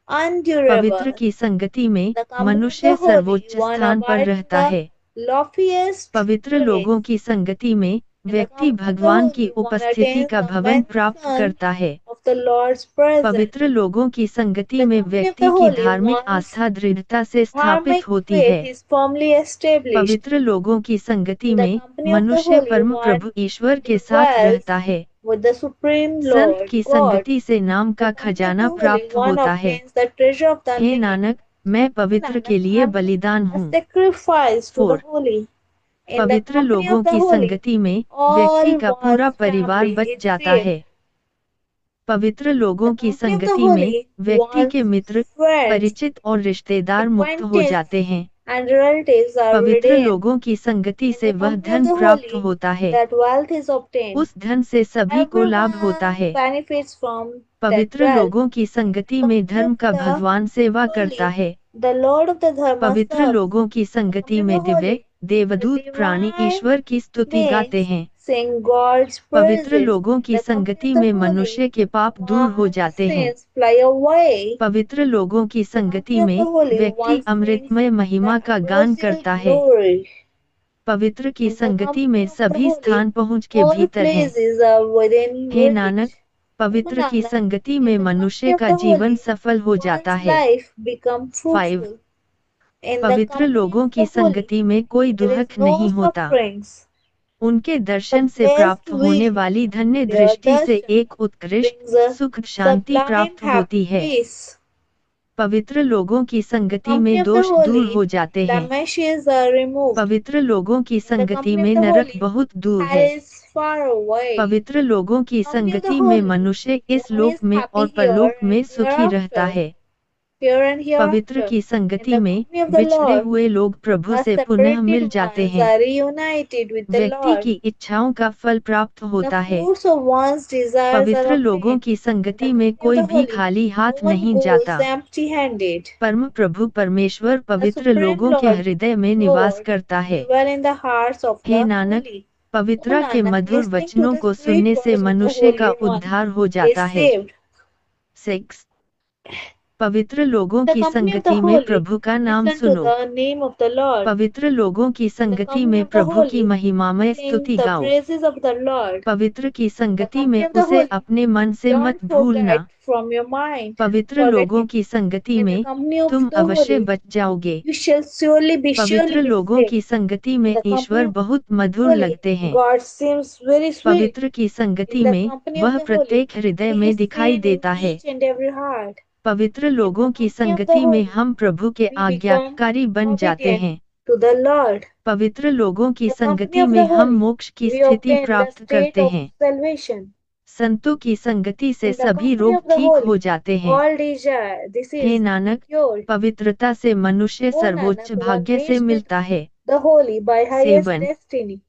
पवित्र undurable. की संगति में The company of मनुष्य the holy, सर्वोच्च one स्थान पर abides in रहता the है। loftiest पवित्र place. लोगों की संगति में In the व्यक्ति company of the भगवान की holy, one उपस्थिति attains का the भवन प्राप्त mention करता है। of the Lord's presence. पवित्र लोगों की संगति The में company of व्यक्ति the की holy, धार्मिक one's आस्था दृढ़ता से स्थापित dharmic होती faith है। is firmly established. पवित्र लोगों की संगति In the में company of the मनुष्य holy, परम one प्रभु ईश्वर के साथ dwells रहता है। with the Supreme Sant Lord की God. संगति से नाम The का company of खजाना the holy, प्राप्त one होता है। obtains the treasure of the hey name. Nanak, मैं पवित्र Nanak, के लिए I बलिदान make a हूँ। sacrifice to the 4. holy. In the पवित्र company of लोगों the की holy, संगति में all व्यक्ति का पूरा one's परिवार family बच is जाता saved. है। पवित्र The लोगों की company of the संगति में holy, व्यक्ति के one's मित्र, friends, परिचित और रिश्तेदार मुक्त हो acquaintances, जाते हैं। and relatives are पवित्र redeemed. लोगों की संगति In से the वह company of धन the प्राप्त holy, होता है। that wealth is obtained. उस धन से सभी को लाभ होता Everyone है। benefits from that पवित्र wealth. लोगों की संगति The में company धर्म of का the भगवान सेवा करता holy, है। the Lord of the Dharma पवित्र serves. लोगों की The संगति company of में the दिव्य holy, the देवदूत प्राणी divine ईश्वर की स्तुति गाते beings हैं। sing God's पवित्र praises. लोगों की The company संगति of the में holy, मनुष्य के पाप दूर हो one's जाते हैं। sins fly away. पवित्र लोगों की The company संगति of the में holy, व्यक्ति one sings अमृतमय the महिमा का गान ambrosial करता है। glory. पवित्र की In the संगति company में of the सभी holy, स्थान पहुँच के all भीतर हैं। places are within hey reach. Nanak, O पवित्र की Nanak, संगति in में the company मनुष्य of का the जीवन holy, सफल हो जाता one's है। life become 5. fruitful. In the पवित्र company लोगों of की the holy, संगति में कोई there is दुख no नहीं होता। sufferings. उनके The दर्शन से blessed प्राप्त होने vision, वाली धन्य their दृष्टि से darshan, एक उत्कृष्ट brings a सुख शांति sublime प्राप्त होती है। peace. पवित्र लोगों की The संगति company में of the दोष दूर holy, हो जाते हैं। blemishes are removed. पवित्र लोगों की In the संगति company of में the नरक holy, बहुत दूर hell है। is far away. पवित्र लोगों की Company of the संगति में holy, मनुष्य इस one लोक is में happy और here परलोक में and सुखी रहता hereafter. है। Here and पवित्र hereafter. की In संगति the में company of the बिछड़े Lord, हुए लोग प्रभु the से पुनः separated मिल जाते ones हैं। are reunited with the व्यक्ति Lord. की इच्छाओं का फल प्राप्त The होता है। fruits of one's desires are पवित्र लोगों obtained. की In संगति the में company of कोई the भी holy, खाली हाथ no one नहीं goes जाता। empty-handed. परम प्रभु परमेश्वर The पवित्र Supreme लोगों के Lord हृदय में निवास God करता है। dwell in the hearts of hey the Nanak, holy. O पवित्रा के Nanak, मधुर listening to वचनों the को sweet सुनने से words of the मनुष्य का Holy One उद्धार हो is जाता है। saved. 6. पवित्र लोगों The की company of the संगति में holy, प्रभु का नाम listen to सुनो। the name of the Lord. पवित्र लोगों की In the संगति company में of the प्रभु की holy, महिमामय sing स्तुति the गाओ। praises of the Lord. पवित्र की The संगति company में of the उसे holy, अपने मन से don't मत भूलना। forget from your mind. पवित्र Forget लोगों him. की संगति In the में company of तुम the अवश्य holy, बच जाओगे। you shall surely be पवित्र लोगों saved. की संगति In में the company ईश्वर of बहुत the मधुर holy, लगते हैं। God seems very sweet. पवित्र की संगति In the में company of वह the holy, प्रत्येक हृदय He में is दिखाई seen in देता है। each and every heart. पवित्र In the लोगों की company of the संगति में holy, हम प्रभु के we become आज्ञाकारी बन जाते obedient हैं। to the Lord. पवित्र लोगों की In the company संगति of में the हम holy, मोक्ष की we स्थिति obtain the प्राप्त state करते of हैं। salvation. संतों की संगति से In the सभी company रोग of the ठीक हो holy, जाते हैं। all हे disease नानक, cured. पवित्रता से मनुष्य O सर्वोच्च Nanak, one भाग्य से reached with मिलता है। the holy by highest 7. destiny. The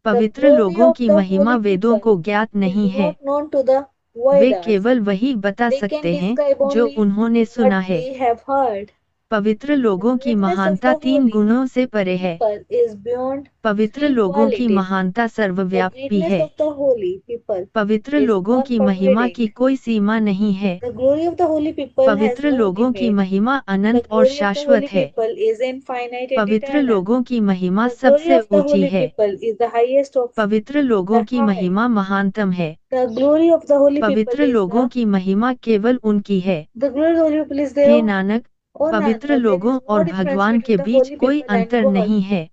पवित्र glory लोगों of की the महिमा holy वेदों people को ज्ञात is नहीं है। not known to the way Vedas. केवल वही बता They can सकते हैं describe जो only उन्होंने सुना what है। they have heard. पवित्र The लोगों की greatness of महानता the 3 holy गुणों से परे है। people is beyond पवित्र 3 लोगों की qualities. महानता The सर्वव्यापी greatness है। of the holy people पवित्र is लोगों की महिमा all-pervading. की कोई सीमा नहीं है। The glory of the holy people has पवित्र no लोगों की limit. महिमा The अनंत और glory of the शाश्वत holy है। people is infinite and पवित्र eternal. लोगों की महिमा The glory सबसे of the ऊंची holy है। people is the highest of पवित्र लोगों the की high. महिमा महानतम है। The glory of the holy people पवित्र is लोगों की महिमा केवल उनकी है। the glory of the holy people is hey their Nanak, own. पवित्र There लोगों is no और difference भगवान के between the बीच holy कोई people and अंतर God. नहीं है।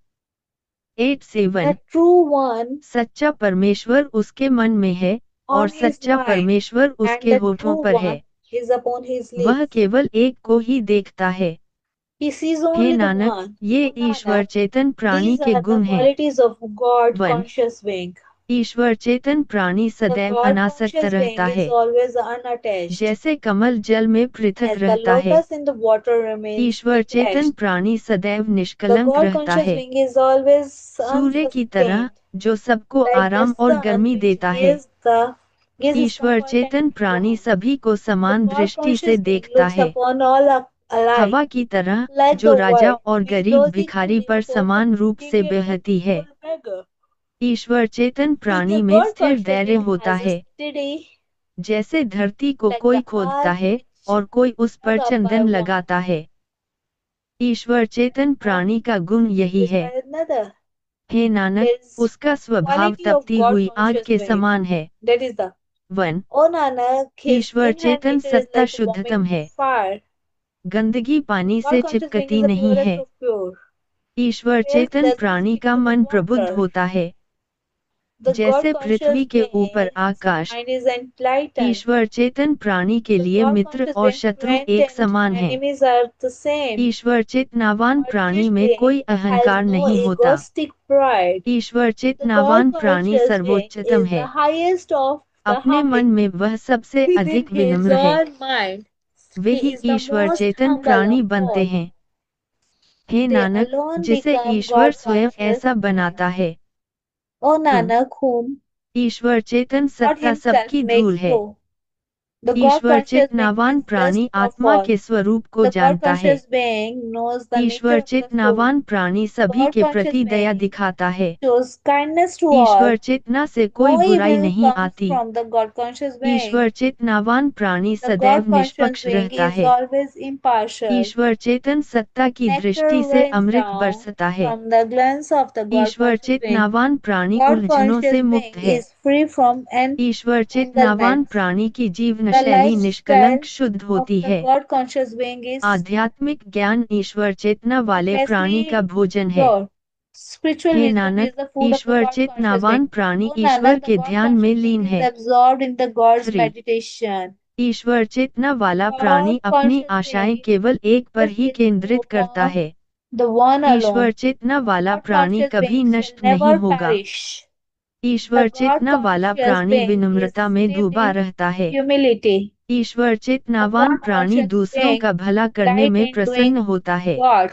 8:7 The true one सच्चा परमेश्वर उसके मन में है और on his सच्चा mind परमेश्वर and उसके the होठों true पर है। one is upon his वह lips. केवल एक को ही देखता है। He sees hey only the Nanak, one. ये O ईश्वर Nanak, चेतन प्राणी these के are the गुण हैं। qualities of God 1 conscious being. ईश्वर चेतन प्राणी The सदैव God अनासक्त conscious रहता being है। is always unattached. जैसे कमल जल में पृथक As the रहता है, lotus in the water remains Ishwar Chetan detached, प्राणी सदैव the निष्कलंक God रहता conscious है। being is always सूर्य की तरह unsustained, जो सबको like the आराम और sun गर्मी which देता है। gives ईश्वर comfort and चेतन प्राणी warmth. सभी को The समान God दृष्टि से conscious being देखता looks है। upon all alike, हवा की तरह like जो the राजा wind, और which गरीब blows equally भिखारी पर before the समान रूप king से and the बहती है। poor beggar. ईश्वर चेतन So प्राणी the में God स्थिर conscious धैर्य being होता has a है। steady, जैसे धरती को like कोई the खोदता earth है which और कोई उस पर dug up by Chandan one, लगाता है। ईश्वर चेतन प्राणी का गुण यही is है। by another. Hey Nanak, There is उसका स्वभाव quality of तपती God हुई आग conscious के being. समान है। That is the 1 O Nanak, his Ishwar inherent Chetan nature is सत्ता like शुद्धतम warming है। fire. गंदगी पानी God से conscious being चिपकती is the नहीं purest है। of pure. Ishwar Feels Chetan doesn't प्राणी stick का to the मन प्रबुद्ध water. होता है। The God जैसे conscious पृथ्वी के ऊपर being's Akash. mind is enlightened. ईश्वर चेतन प्राणी के The लिए God मित्र conscious और being's शत्रु friends एक and समान हैं। enemies are the same. Ishwar चेतनावान God प्राणी conscious में being कोई has अहंकार no नहीं होता। egoistic pride. Ishwar The God चेतनावान प्राणी conscious being सर्वोच्चतम is है। the highest of the अपने मन high. में वह सबसे Within अधिक his विनम्र है। own mind, way he he is the Ishwar most Chetan humble प्राणी of बनते all. हैं। हे They नानक, alone जिसे become ईश्वर God स्वयं conscious ऐसा beings. बनाता है। O 2 Nanak, whom ईश्वर चेतन God सत्ता himself सबकी makes धूल है। so. The God Ishwar conscious being चेतनावान is प्राणी best of आत्मा all. के स्वरूप को The God जानता है। conscious being knows the nature Ishwar of the soul. चेतनावान प्राणी सभी God के conscious प्रति दया being दिखाता है। shows kindness to Ishwar all. चेतना से कोई No बुराई evil नहीं comes आती। from the God conscious being. ईश्वर चेतनावान प्राणी The सदैव God conscious निष्पक्ष being रहता is है। always impartial. ईश्वर चेतन सत्ता की Nectar दृष्टि से rains अमृत down बरसता है। from the glance of the God Ishwar conscious being. चेतनावान प्राणी God उलझनों conscious से मुक्त being है। is free from Ishwar चेतनावान entanglements. प्राणी की जीवन The शैली lifestyle निष्कलंक शुद्ध of होती the है। God conscious being is आध्यात्मिक ज्ञान ईश्वर चेतना वाले प्राणी का endlessly भोजन है। pure. Spiritual hey wisdom Nanak, is the food of the Ishwar God conscious being. चेतनावान प्राणी O ईश्वर Nanak, the के God ध्यान में conscious being लीन is है। absorbed in the God's 3 meditation. ईश्वर चेतना वाला प्राणी God अपनी conscious आशाएं being केवल एक पर ही wishes to केंद्रित करता upon है। the one Ishwar alone. चेतना वाला God प्राणी conscious कभी being shall नष्ट नहीं never होगा। perish. ईश्वर The God चेतना वाला conscious प्राणी being is विनम्रता में steeped डूबा in रहता है। humility. ईश्वर The चेतनावान God प्राणी conscious दूसरों being का भला करने delight में in doing प्रसन्न होता है। God.